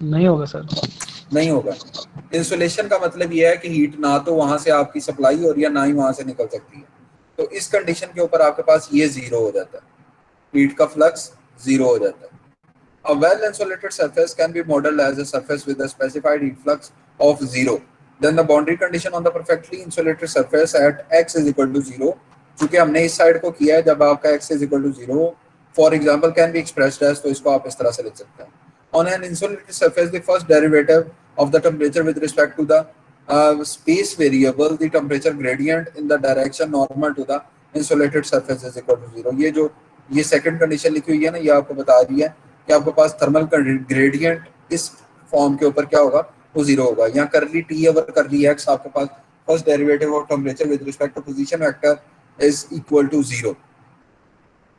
नहीं होगा सर। नहीं होगा। इंसुलेशन का मतलब यह है कि हीट ना तो वहां से आपकी सप्लाई हो रही है, ना ही वहां से निकल सकती है। तो इस कंडीशन के ऊपर आपके पास ये जीरो हो जाता है, हीट का फ्लक्स जीरो हो जाता है। A well insulated surface can be modeled as a surface with a specified heat flux of zero. Then the boundary condition on the perfectly insulated surface at x is equal to zero, चूंकि हमने इस साइड को किया है, जब आपका x is equal to zero, for example can be expressed as, तो इसको आप इस तरह से लिख सकते हैं। On an insulated surface, the first derivative of the temperature with respect to the space variable, the temperature gradient in the direction normal to the insulated surface is equal to zero. ये सेकंड कंडीशन लिखी हुई है ना, ये आपको बता रही है कि आपके पास थर्मल ग्रेडियंट इस फॉर्म के ऊपर क्या होगा, वो जीरो होगा। यहाँ करली टी और करली एक्स आपके पास first derivative of temperature with respect to position vector is equal to zero.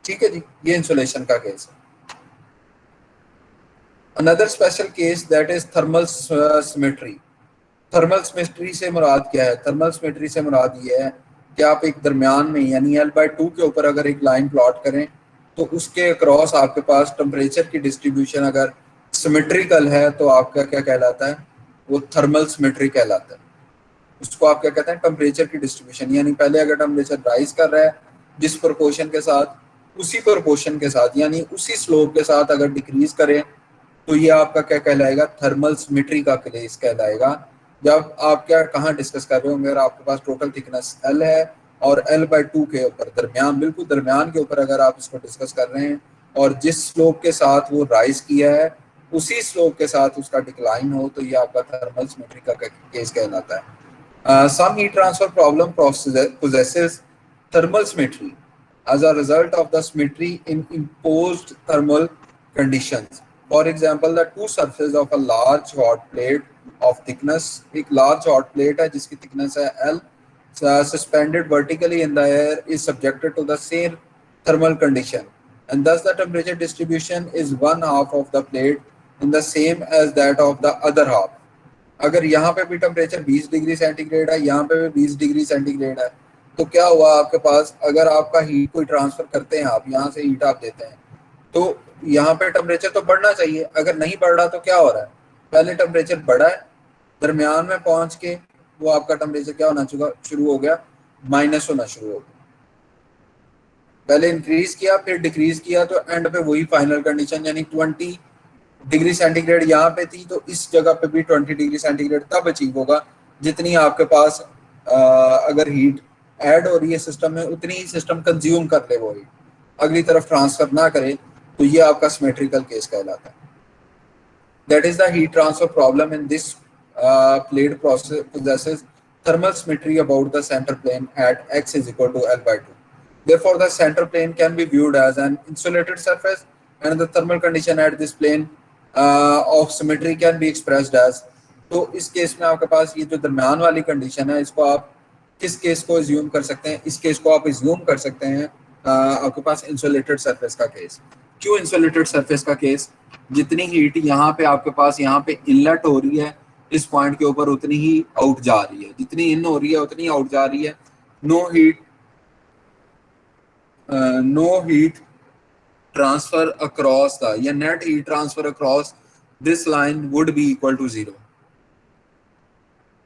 ठीक है जी, ये इंसुलेशन का केस है। Another special case that is thermal symmetry. Thermal symmetry से मुराद क्या है? थर्मल सिमेट्री से मुराद ये है कि आप एक दरमियान में यानी L/2 के ऊपर अगर एक लाइन प्लॉट करें तो उसके अक्रॉस आपके पास टेम्परेचर की डिस्ट्रीब्यूशन अगर सिमेट्रिकल है तो आपका क्या कहलाता है, वो थर्मल सिमेट्री कहलाता है। उसको आप क्या कहते हैं, टेम्परेचर की डिस्ट्रीब्यूशन। यानी पहले अगर टेम्परेचर राइज कर रहा है जिस प्रोपोर्शन के साथ, उसी प्रोपोर्शन के साथ यानी उसी स्लोप के साथ अगर डिक्रीज करें तो ये आपका क्या कहलाएगा, थर्मल सिमेट्री का केस कहलाएगा। जब आप क्या कहाँ डिस्कस कर रहे होंगे, अगर आपके पास टोटल थिकनेस L है और L/2 के ऊपर दरमियान, बिल्कुल दरमियान के ऊपर अगर आप इसको डिस्कस कर रहे हैं और जिस स्लोप के साथ वो राइज किया है उसी स्लोप के साथ उसका डिक्लाइन हो, तो ये आपका थर्मल सिमेट्री का केस कहलाता है। Some heat transfer problem possesses thermal symmetry as a result of the symmetry in imposed thermal conditions. For example, the two surfaces of a large hot plate of thickness, एक large hot plate है जिसकी thickness है L, suspended vertically in the air is subjected to the same thermal condition, and thus the temperature distribution is one half of the plate in the same as that of the other half. अगर यहाँ पे भी टेम्परेचर 20 डिग्री सेंटीग्रेड है, यहाँ पे भी 20 डिग्री सेंटीग्रेड है, तो क्या हुआ आपके पास, अगर आपका हीट कोई ट्रांसफर करते हैं, आप यहाँ से हीट आप देते हैं, तो यहाँ पे टेम्परेचर तो बढ़ना चाहिए, अगर नहीं बढ़ रहा तो क्या हो रहा है, पहले टेम्परेचर बढ़ा है, दरमियान में पहुंच के वो आपका टेम्परेचर क्या होना शुरू हो गया, माइनस होना शुरू हो गया। पहले इंक्रीज किया फिर डिक्रीज किया, तो एंड पे वही फाइनल कंडीशन, यानी 20 डिग्री सेंटीग्रेड यहाँ पे थी, तो इस जगह पे भी 20 डिग्री सेंटीग्रेड तब अचीव होगा जितनी आपके पास अगर हीट ऐड हो रही है सिस्टम में, उतनी ही सिस्टम कंज्यूम कर ले वो हीट, अगली तरफ ट्रांसफर ना करे, तो ये आपका सिमेट्रिकल केस कहलाता है। That is the heat transfer problem in this plate process possesses thermal symmetry about the center plane at x is equal to L/2. Therefore, the center plane can be viewed as an insulated surface, and the thermal condition at this plane of symmetry can be expressed as, तो इस केस में आपके पास ये जो दरम्यान वाली कंडीशन है, इसको आप किस केस को एज्यूम कर सकते हैं, इस केस को आप एज्यूम कर सकते हैं आपके पास इंसुलेटेड सरफेस का केस। क्यों इंसुलेटेड सरफेस का केस, जितनी हीट यहाँ पे आपके पास यहाँ पे इनलेट हो रही है इस पॉइंट के ऊपर, उतनी ही आउट जा रही है, जितनी इन हो रही है उतनी आउट जा रही है। No heat transfer across the, या net heat transfer across this line would be equal to 0।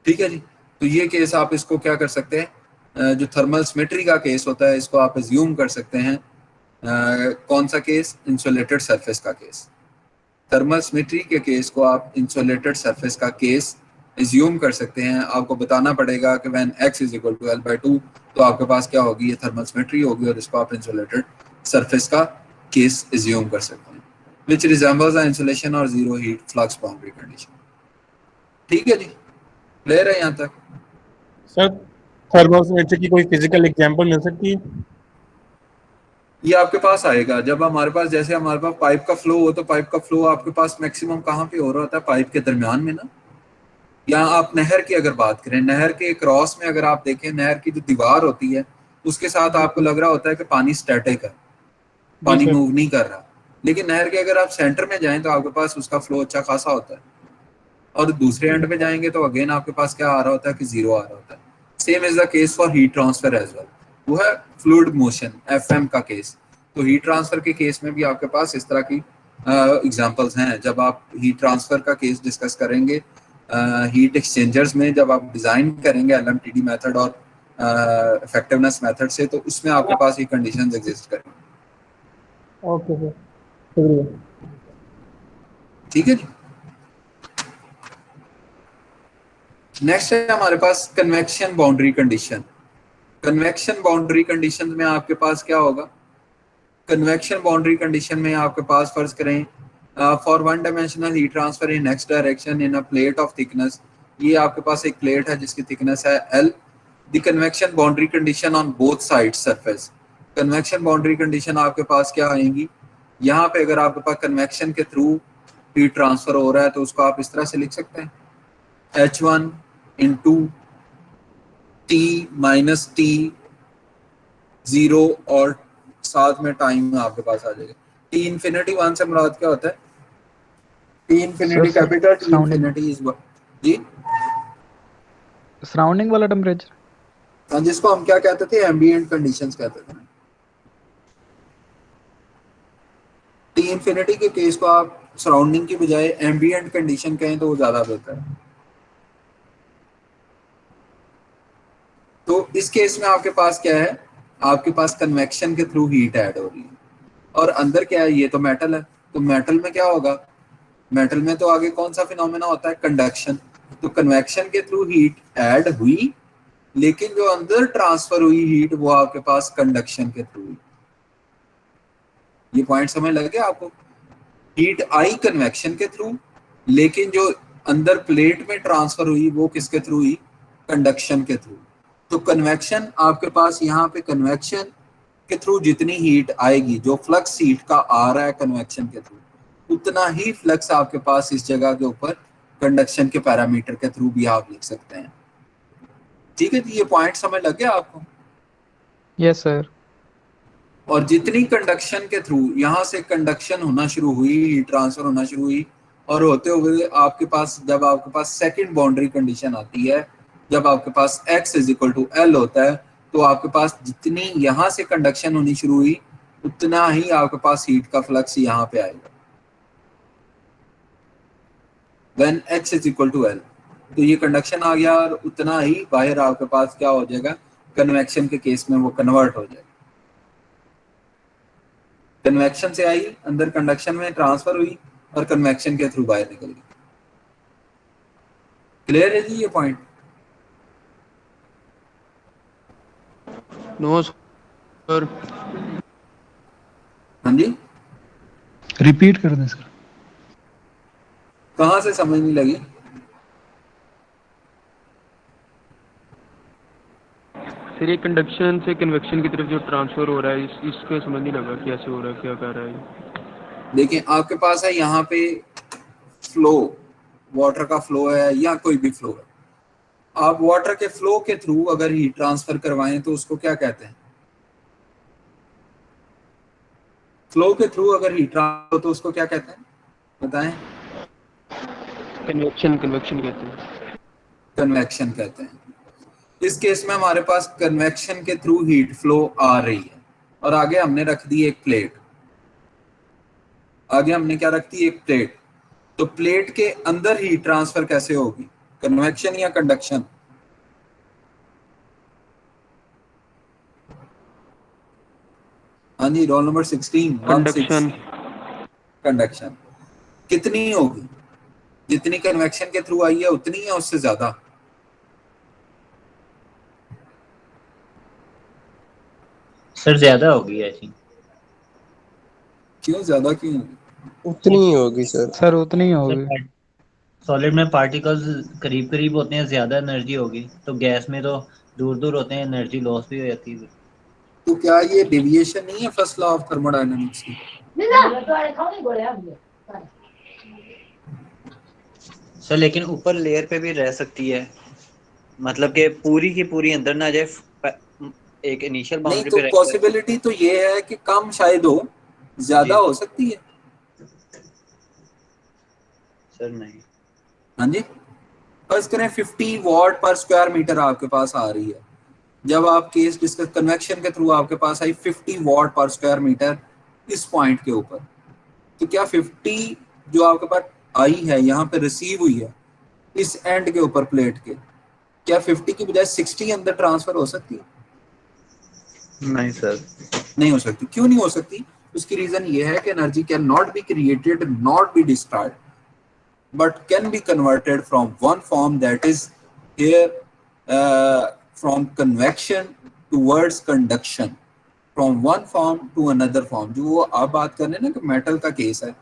ठीक है जी, तो ये केस आप इसको क्या कर सकते हैं, जो थर्मल सिमेट्री का केस होता है, इसको आप एज्यूम कर सकते हैं कौन सा केस, इंसुलेटेड सरफेस का केस। थर्मल सिमेट्री के केस को आप इंसुलेटेड सरफेस का केस एज्यूम कर सकते हैं। आपको बताना पड़ेगा कि when x is equal to L/2, तो आपके पास क्या होगी, ये थर्मल सिमेट्री होगी, और इसको आप इंसुलेटेड सरफेस का केस एज्यूम कर सकते हैं, विच रिजेंबल्स द इंसुलेशन और zero heat flux boundary condition. ठीक है जी, क्लियर है यहाँ तक? सर थर्मोस्टेट की कोई फिजिकल एग्जांपल मिल सकती है? ये आपके पास आएगा जब हमारे पास, जैसे हमारे पास पाइप का फ्लो हो, तो पाइप का फ्लो आपके पास मैक्सिमम कहाँ पे हो रहा होता है, पाइप के दरमियान में ना। या आप नहर की अगर बात करें, नहर के क्रॉस में अगर आप देखें, नहर की जो दीवार होती है उसके साथ आपको लग रहा होता है कि पानी स्टैटिक है, पानी मूव नहीं कर रहा, लेकिन नहर के अगर आप सेंटर में जाएं तो आपके पास उसका फ्लो अच्छा खासा होता है, और दूसरे एंड में जाएंगे तो अगेन आपके पास क्या आ रहा होता है कि जीरो आ रहा होता है। Same is the case for heat transfer as well, वो है फ्लूइड मोशन FM का केस। तो हीट ट्रांसफर के केस में भी आपके पास इस तरह की एग्जांपल्स हैं। जब आप हीट ट्रांसफर का केस डिस्कस करेंगे हीट एक्सचेंजर्स में, जब आप डिजाइन करेंगे LMTD मेथड और इफेक्टिवनेस मेथड से, तो उसमें आपके पास ये कंडीशंस एग्जिस्ट करेंगे। ओके सर, शुक्रिया। ठीक है जी, नेक्स्ट है हमारे पास convection boundary condition. Convection boundary condition में आपके पास क्या होगा, कन्वेक्शन बाउंड्री कंडीशन में आपके पास फर्ज करें for one dimensional heat transfer in next direction in a plate of thickness, ये आपके पास एक प्लेट है जिसकी थिकनेस है L। The convection boundary condition on both side surface, convection boundary condition आपके पास क्या आएंगी, यहाँ पे अगर आपके पास कन्वेक्शन के थ्रू हीट ट्रांसफर हो रहा है तो उसको आप इस तरह से लिख सकते हैं, H1 into T minus T 0 और साथ में टाइम आपके पास आ जाएगा। T इन्फिनिटी 1 से मुराद क्या होता है, T infinity capital, T infinity is जी सराउंडिंग वाला टेम्परेचर, हाँ, जिसको हम क्या कहते थे, एम्बिएंट कंडीशंस कहते थे। T इन्फिनिटी के केस को आप सराउंडिंग की बजाय एम्बिएंट कंडीशन कहें तो वो ज्यादा बेहतर है। तो इस केस में आपके पास क्या है, आपके पास कन्वेक्शन के थ्रू हीट ऐड हो रही है, और अंदर क्या है, ये तो मेटल है, तो मेटल में क्या होगा, मेटल में तो आगे कौन सा फिनोमेना होता है, कंडक्शन। तो कन्वेक्शन के थ्रू हीट ऐड हुई, लेकिन जो अंदर ट्रांसफर हुई हीट वो आपके पास कंडक्शन के थ्रू हुई। ये पॉइंट समझ लग गया आपको, हीट आई कन्वेक्शन के थ्रू, लेकिन जो अंदर प्लेट में ट्रांसफर हुई वो किसके थ्रू हुई, कंडक्शन के थ्रू। तो कन्वेक्शन आपके पास यहाँ पे कन्वेक्शन के थ्रू जितनी हीट आएगी, जो फ्लक्स हीट का आ रहा है कन्वेक्शन के थ्रू, उतना ही फ्लक्स आपके पास इस जगह के ऊपर कंडक्शन के पैरामीटर के थ्रू भी आप लिख सकते हैं। ठीक है, तो ये पॉइंट समझ लग गया आपको? Yes sir. और जितनी कंडक्शन के थ्रू यहाँ से कंडक्शन होना शुरू हुई, हीट ट्रांसफर होना शुरू हुई, और होते हुए आपके पास जब आपके पास सेकंड बाउंड्री कंडीशन आती है, जब आपके पास x is equal to L होता है, तो आपके पास जितनी यहाँ से कंडक्शन होनी शुरू हुई उतना ही आपके पास हीट का फ्लक्स यहाँ पे आएगा when x is equal to L. तो ये कंडक्शन आ गया और उतना ही बाहर आपके पास क्या हो जाएगा, कन्वेक्शन के केस में वो कन्वर्ट हो जाएगा। कन्वेक्शन से आई अंदर कंडक्शन में ट्रांसफर हुई और कन्वेक्शन के थ्रू बाहर निकल गई। क्लियर है जी ये पॉइंट? No sir. हाँ जी, रिपीट कर दें सर। कहाँ से समझ नहीं लगी? सर ये कंडक्शन से कन्वेक्शन की तरफ जो ट्रांसफर हो रहा है इसको समझ नहीं लगा कैसे हो रहा है, क्या कर रहा है। देखिए आपके पास है यहाँ पे फ्लो, वाटर का फ्लो है या कोई भी फ्लो है, आप वाटर के फ्लो के थ्रू अगर हीट ट्रांसफर करवाएं तो उसको क्या कहते हैं? फ्लो के थ्रू अगर हीट ट्रांसफर तो उसको क्या कहते हैं बताएं? कन्वेक्शन कहते हैं। कन्वेक्शन कहते हैं। इस केस में हमारे पास कन्वेक्शन के थ्रू हीट फ्लो आ रही है और आगे हमने रख दी एक प्लेट। आगे हमने क्या रख दी? एक प्लेट। तो प्लेट के अंदर हीट ट्रांसफर कैसे होगी, कन्वेक्शन या कंडक्शन? हाँ जी, रोल नंबर 16 कंडक्शन। कंडक्शन कितनी होगी? जितनी कन्वेक्शन के थ्रू आई है उतनी या उससे ज्यादा? सर ज्यादा होगी आई थिंक। क्यों ज्यादा क्यों होगी? उतनी ही होगी सर। सर उतनी ही होगी। सर सॉलिड में पार्टिकल्स करीब करीब होते हैं, ज्यादा एनर्जी होगी, तो गैस में तो दूर दूर होते हैं, एनर्जी लॉस भी हो जाती है। तो क्या ये डेविएशन नहीं है फर्स्ट लॉ ऑफ थर्मोडायनामिक्स की? सर लेकिन ऊपर लेयर पे भी रह सकती है, मतलब कि पूरी की पूरी अंदर ना जाए, एक इनिशियल नहीं, बाउंड्री तो पे रह। पॉसिबिलिटी तो ये है कि कम शायद हो, ज्यादा जी हो सकती है। सर नहीं। हाँ जी, फर्ज करें 50 वॉट पर स्क्वायर मीटर आपके पास आ रही है, जब आप केस डिस्कस कन्वेक्शन के थ्रू आपके पास आई 50 वॉट पर स्क्वायर मीटर इस पॉइंट के ऊपर, तो क्या 50 जो आपके पास आई है यहाँ पे रिसीव हुई है इस एंड के ऊपर प्लेट के, क्या 50 की बजाय 60 अंदर ट्रांसफर हो सकती है? नहीं सर। नहीं हो सकती। क्यों नहीं हो सकती? उसकी रीजन ये है कि energy can not be created, not be destroyed, but can be converted from one form, that is here from convection towards conduction, from one form to another form। जो वो आप बात कर रहे हैं ना कि मेटल का केस है,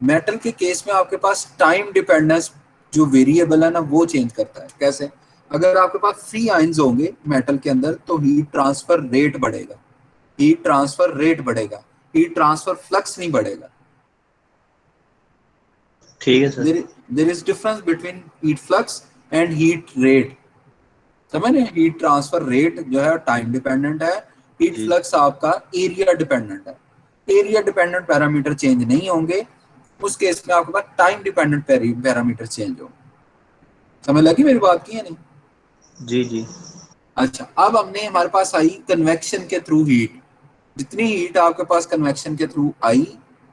मेटल के केस में आपके पास टाइम डिपेंडेंस जो वेरिएबल है ना वो चेंज करता है। कैसे? अगर आपके पास फ्री आयंस होंगे मेटल के अंदर तो हीट ट्रांसफर रेट बढ़ेगा, हीट ट्रांसफर रेट बढ़ेगा, हीट ट्रांसफर फ्लक्स नहीं बढ़ेगा। ठीक है sir. there is difference between heat flux and heat rate। समझ रहे हैं? हीट ट्रांसफर रेट जो है टाइम डिपेंडेंट है, हीट जी फ्लक्स आपका एरिया डिपेंडेंट है। एरिया डिपेंडेंट पैरामीटर चेंज नहीं होंगे, उस केस में आपके पास टाइम डिपेंडेंट पैरामीटर चेंज होंगे। समझ लगी मेरी बात की है नहीं? जी जी। अच्छा, अब हमने हमारे पास आई कन्वेक्शन के थ्रू हीट। जितनी हीट आपके पास कन्वेक्शन के थ्रू आई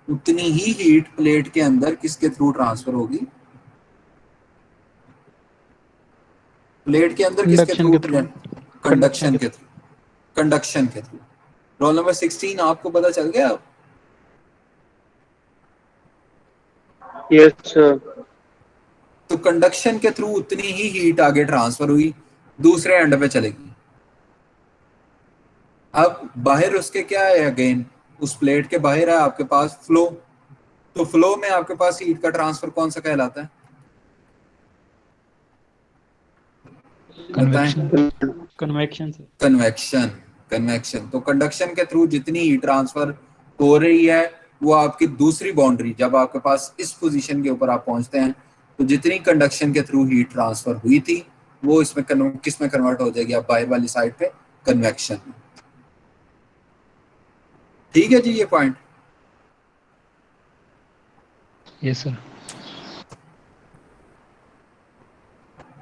उतनी ही हीट प्लेट के अंदर किसके थ्रू ट्रांसफर होगी? प्लेट के अंदर किसके इंडक्शन थ्रू? के थ्रू। कंडक्शन के थ्रू। कंडक्शन के थ्रू। रोल नंबर 16 आपको पता चल गया? Yes sir. तो कंडक्शन के थ्रू उतनी ही हीट आगे ट्रांसफर हुई, दूसरे एंड पे चलेगी। अब बाहर उसके क्या है? अगेन उस प्लेट के बाहर है आपके पास फ्लो। तो फ्लो में आपके पास हीट का ट्रांसफर कौन सा कहलाता है? बताएं। कन्वेक्शन से। कन्वेक्शन। कन्वेक्शन। तो कंडक्शन के थ्रू जितनी हीट ट्रांसफर हो रही है वो आपकी दूसरी बाउंड्री, जब आपके पास इस पोजीशन के ऊपर आप पहुंचते हैं तो जितनी कंडक्शन के थ्रू हीट ट्रांसफर हुई थी वो इसमें किस में कन्वर्ट हो जाएगी? आप बाहर वाली साइड पे कन्वेक्शन में। ठीक है जी ये point? Yes sir.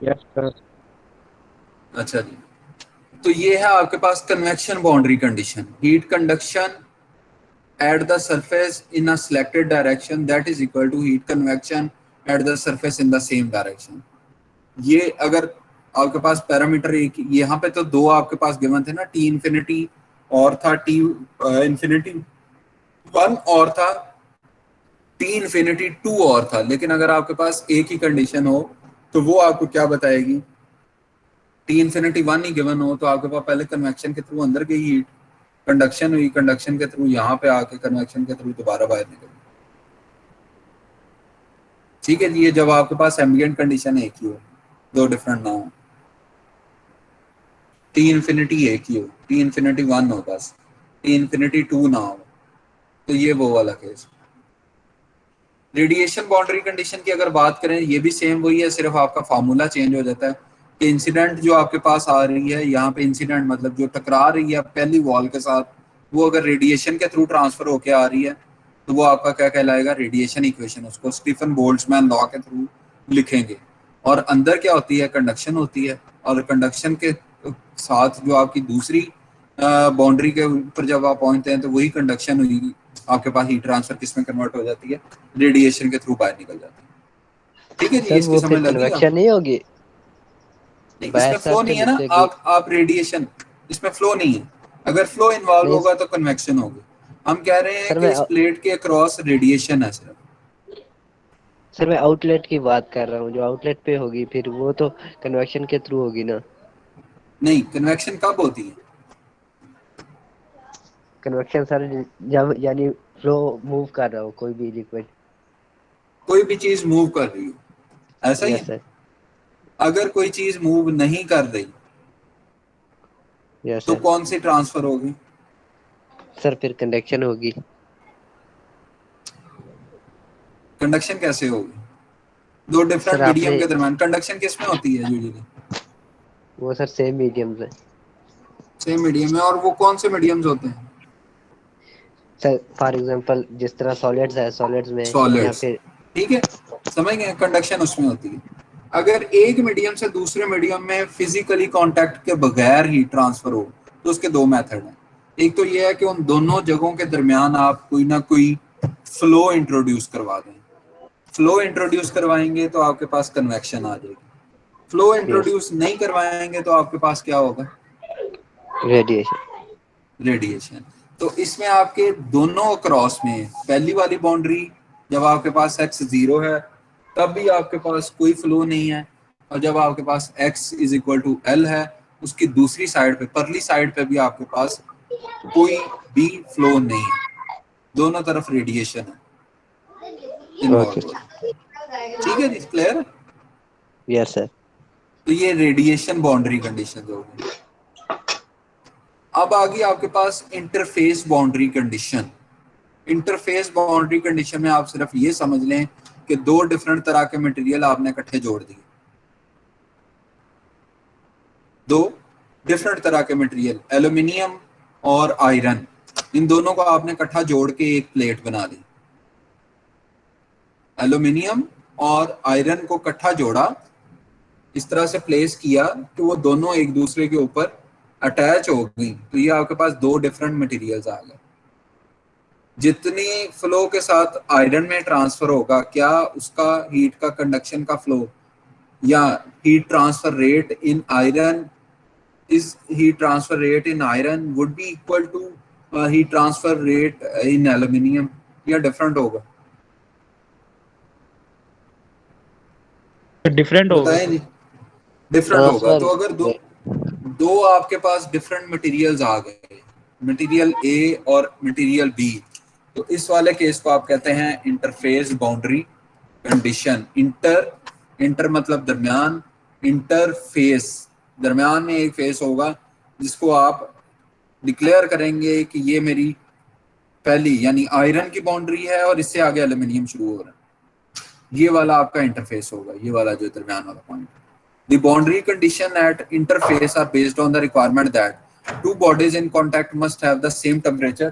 Yes sir. अच्छा जी, तो ये है आपके पास convection boundary condition, heat conduction at the surface in a selected direction that is equal to heat convection at the surface in the same direction। ये अगर आपके पास पैरामीटर एक यहाँ पे तो दो आपके पास गिवन थे ना, टी इंफिनिटी और था टी इंफिनिटी 1 और था टी इंफिनिटी 2 और था, लेकिन अगर आपके पास एक ही कंडीशन हो तो वो आपको क्या बताएगी, टी इंफिनिटी 1 ही गिवन हो तो आपके पास पहले कन्वेक्शन के थ्रू अंदर गई हीट, कंडक्शन हुई, कंडक्शन के थ्रू यहाँ पे आके कन्वेक्शन के थ्रू दोबारा बाहर निकल, ठीक है जी। ये जब आपके पास एम्बिएंट कंडीशन एक ही हो, दो डिफरेंट ना हो, टी इंफिनिटी एक ही हो, टी इंफिनिटी 1 हो बस, टी इंफिनिटी 2 ना हो, तो ये वो वाला केस। रेडिएशन बाउंड्री कंडीशन की अगर बात करें, ये भी सेम वही है, सिर्फ आपका फार्मूला चेंज हो जाता है कि इंसिडेंट जो आपके पास आ रही है, यहाँ पे इंसिडेंट मतलब जो टकरा रही है पहली वॉल के साथ, वो अगर रेडिएशन के थ्रू ट्रांसफर होके आ रही है तो वो आपका क्या कहलाएगा, रेडिएशन इक्वेशन, उसको स्टीफन बोल्ट्जमैन लॉ के थ्रू लिखेंगे। और अंदर क्या होती है, कंडक्शन होती है, और कंडक्शन के साथ जो आपकी दूसरी बाउंड्री के ऊपर जब आप पहुंचते हैं तो वही कंडक्शन हुई, आपके पास हीट ट्रांसफर किस में कन्वर्ट हो जाती है, रेडिएशन के थ्रू बाहर निकल जाती है, ठीक है जी। इसकी समझ लगी? कन्वेक्शन नहीं होगी, इसमें फ्लो नहीं है ना, आप रेडिएशन, इसमें फ्लो नहीं है, अगर फ्लो इन्वॉल्व होगा तो कन्वेक्शन होगी। हम कह रहे हैं कि इस प्लेट के अक्रॉस रेडिएशन है सिर्फ। सर मैं आउटलेट की बात कर रहा हूँ, जो आउटलेट पे होगी फिर वो तो कन्वेक्शन के थ्रू होगी ना? नहीं, कन्वेक्शन कब होती है? कन्वेक्शन सर जब यानी फ्लो मूव कर रहा हो, कोई भी लिक्विड, कोई भी चीज मूव कर रही हो, ऐसा ही है सर। अगर कोई चीज मूव नहीं कर रही तो कौन सी ट्रांसफर होगी सर? फिर कंडक्शन होगी। कंडक्शन कैसे होगी? दो डिफरेंट मीडियम के दरमियान कंडक्शन किस में होती है यूजुअली? वो सर सेम मीडियम है। सेम मीडियम है, और वो कौन से मीडियम्स होते हैं सर? फॉर एग्जांपल जिस तरह सॉलिड्स है, सॉलिड्स में सॉलिड्स, यहाँ पे, ठीक है, समझ गए, कंडक्शन उसमें होती है। अगर एक मीडियम से दूसरे मीडियम में फिजिकली कांटेक्ट के बगैर हीट ट्रांसफर हो तो उसके दो मेथड हैं। एक तो ये है कि उन दोनों जगहों के दरमियान आप कोई ना कोई फ्लो इंट्रोड्यूस करवा दें, फ्लो इंट्रोड्यूस करवाएंगे तो आपके पास कन्वेक्शन आ जाएगी, फ्लो इंट्रोड्यूस नहीं करवाएंगे तो आपके पास क्या होगा, रेडिएशन। तो इसमें आपके दोनों क्रॉस में पहली वाली बाउंड्री जब आपके पास x 0 है तब भी आपके पास कोई फ्लो नहीं है, और जब आपके पास x = L है उसकी दूसरी साइड पे, परली साइड पे भी आपके पास कोई भी फ्लो नहीं है, दोनों तरफ रेडिएशन है। ठीक है जी, क्लियर है? Yes sir. तो ये रेडिएशन बाउंड्री कंडीशन हो गई। अब आ गई आपके पास interface boundary condition. Interface boundary condition में आप सिर्फ ये समझ लें कि दो डिफरेंट तरह के मटेरियल आपने इकट्ठे जोड़ दिए, दो डिफरेंट तरह के मटेरियल, एल्यूमिनियम और आयरन, इन दोनों को आपने इकट्ठा जोड़ के एक प्लेट बना ली। एल्यूमिनियम और आयरन को इकट्ठा जोड़ा, इस तरह से प्लेस किया कि वो दोनों एक दूसरे के ऊपर अटैच हो गई, तो ये आपके पास दो डिफरेंट मटेरियल्स आ गए। जितनी फ्लो के साथ आयरन में ट्रांसफर होगा, क्या उसका हीट का कंडक्शन का फ्लो या heat transfer rate in iron, इस heat transfer rate in iron would be equal to heat transfer rate in aluminium, या डिफरेंट होगा? डिफरेंट होगा, डिफरेंट होगा। तो अगर दो आपके पास डिफरेंट मटेरियल्स आ गए, मटेरियल ए और मटेरियल बी, तो इस वाले केस को आप कहते हैं इंटरफेस बाउंड्री कंडीशन। इंटर मतलब दरमियान, इंटरफेस दरमियान में एक फेस होगा जिसको आप डिक्लेयर करेंगे कि ये मेरी पहली यानी आयरन की बाउंड्री है और इससे आगे एल्यूमिनियम शुरू हो रहा है, ये वाला आपका इंटरफेस होगा, ये वाला जो दरमियान वाला point. The boundary condition at interface are based on the requirement that two bodies in contact must have the same temperature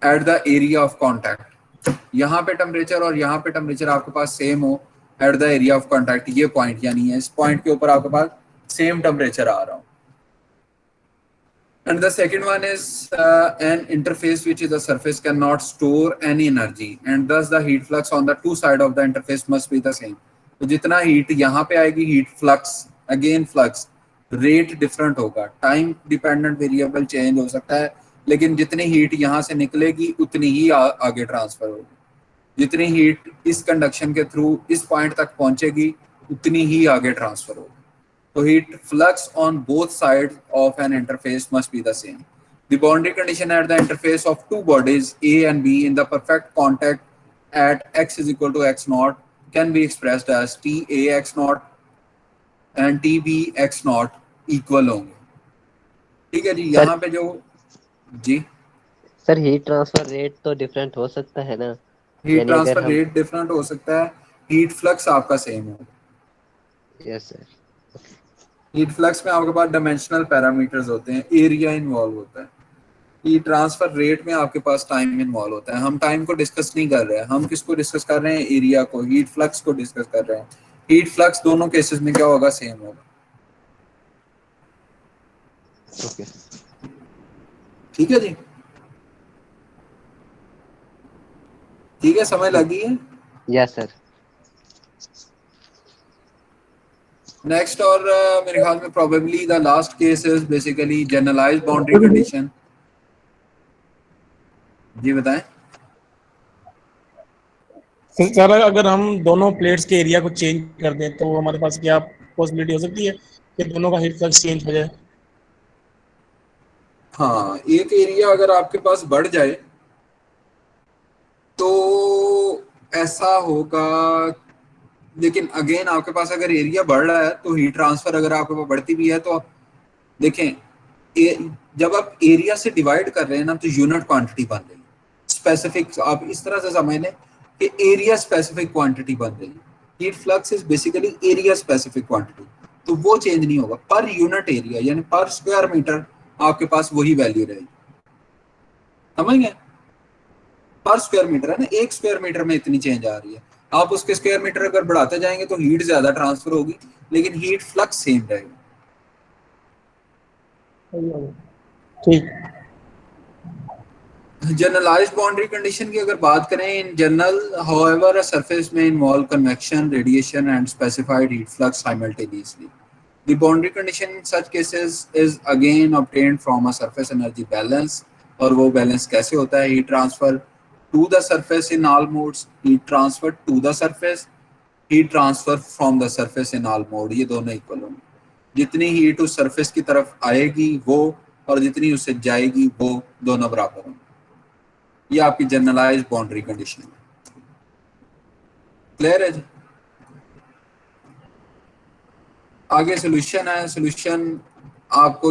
at the area of contact। यहाँ पे टेम्परेचर और यहाँ पे टेम्परेचर आपके पास सेम हो at the area of contact, ये पॉइंट यानी है इस पॉइंट के ऊपर आपके पास सेम टेम्परेचर आ रहा हो. And the second one is an interface which is a surface cannot store any energy and thus the heat flux on the two side of the interface must be the same. तो जितना हीट यहाँ पे आएगी, heat flux again flux rate different होगा, टाइम डिपेंडेंट वेरिएबल चेंज हो सकता है, लेकिन जितनी हीट यहाँ से निकलेगी उतनी ही आगे ट्रांसफर होगी. जितनी हीट इस कंडक्शन के थ्रू इस पॉइंट तक पहुंचेगी उतनी ही आगे ट्रांसफर होगी. So heat flux on both sides of an interface must be the same. The boundary condition at the interface of two bodies A and B in the perfect contact at x is equal to x naught can be expressed as T A x naught and T B x naught equal होंगे. ठीक है जी. यहाँ पे जो जी सर हीट ट्रांसफर रेट तो डिफरेंट हो सकता है ना? हीट यानी अगर ट्रांसफर हम रेट डिफरेंट हो सकता है, हीट फ्लक्स आपका सेम हो. Yes sir. हीट फ्लक्स में आपके पास डायमेंशनल पैरामीटर्स होते हैं, एरिया इन्वॉल्व होता है. हीट ट्रांसफर रेट में आपके पास टाइम इन्वॉल्व होता है. हम टाइम को डिस्कस नहीं कर रहे हैं, हम किसको डिस्कस कर रहे हैं? एरिया को, हीट फ्लक्स को डिस्कस कर रहे हैं. हीट फ्लक्स दोनों केसेस में क्या होगा? सेम होगा. ओके. ठीक है जी. ठीक है, समझ लगी है? Yes sir. नेक्स्ट और मेरे ख्याल में probably the last case is basically generalised boundary condition. जी बताएं. सर अगर हम दोनों प्लेट्स के एरिया को चेंज कर दें तो हमारे पास क्या पॉसिबिलिटी हो सकती है कि दोनों का हीट फ्लक्स चेंज हो जाए? हाँ, एक एरिया अगर आपके पास बढ़ जाए तो ऐसा होगा, लेकिन अगेन आपके पास अगर एरिया बढ़ रहा है तो हीट ट्रांसफर अगर आपके पास बढ़ती भी है तो देखें, जब आप एरिया से डिवाइड कर रहे हैं ना तो यूनिट क्वांटिटी बन रही है. स्पेसिफिक आप इस तरह से समझ लें कि एरिया स्पेसिफिक क्वांटिटी बन रही है. Heat flux is basically area specific quantity, तो वो चेंज नहीं होगा. पर यूनिट एरिया यानी पर स्क्वायर मीटर आपके पास वही वैल्यू रहेगी. समझ गए? पर स्क्वायर मीटर है ना, एक स्क्वायर मीटर में इतनी चेंज आ रही है. आप उसके स्क्वायर मीटर अगर बढ़ाते जाएंगे तो हीट ज्यादा ट्रांसफर होगी, लेकिन हीट फ्लक्स सेम रहेगा. ठीक. जनरलाइज्ड बाउंड्री कंडीशन की अगर बात करें, in general however a surface may involve convection, radiation and specified heat flux simultaneously. The boundary condition in such cases is again obtained from a surface energy balance. और वो बैलेंस कैसे होता है? Heat transfer to the surface in all modes, heat transfer to the surface, heat transfer from the surface in all mode, ये दोनों इक्वल होंगे. जितनी हीट उस सरफेस की तरफ आएगी वो और जितनी उससे जाएगी वो दोनों बराबर होंगे. ये आपकी जनरलाइज्ड बाउंड्री कंडीशन है. क्लियर है जी? आगे सोल्यूशन है. सोल्यूशन आपको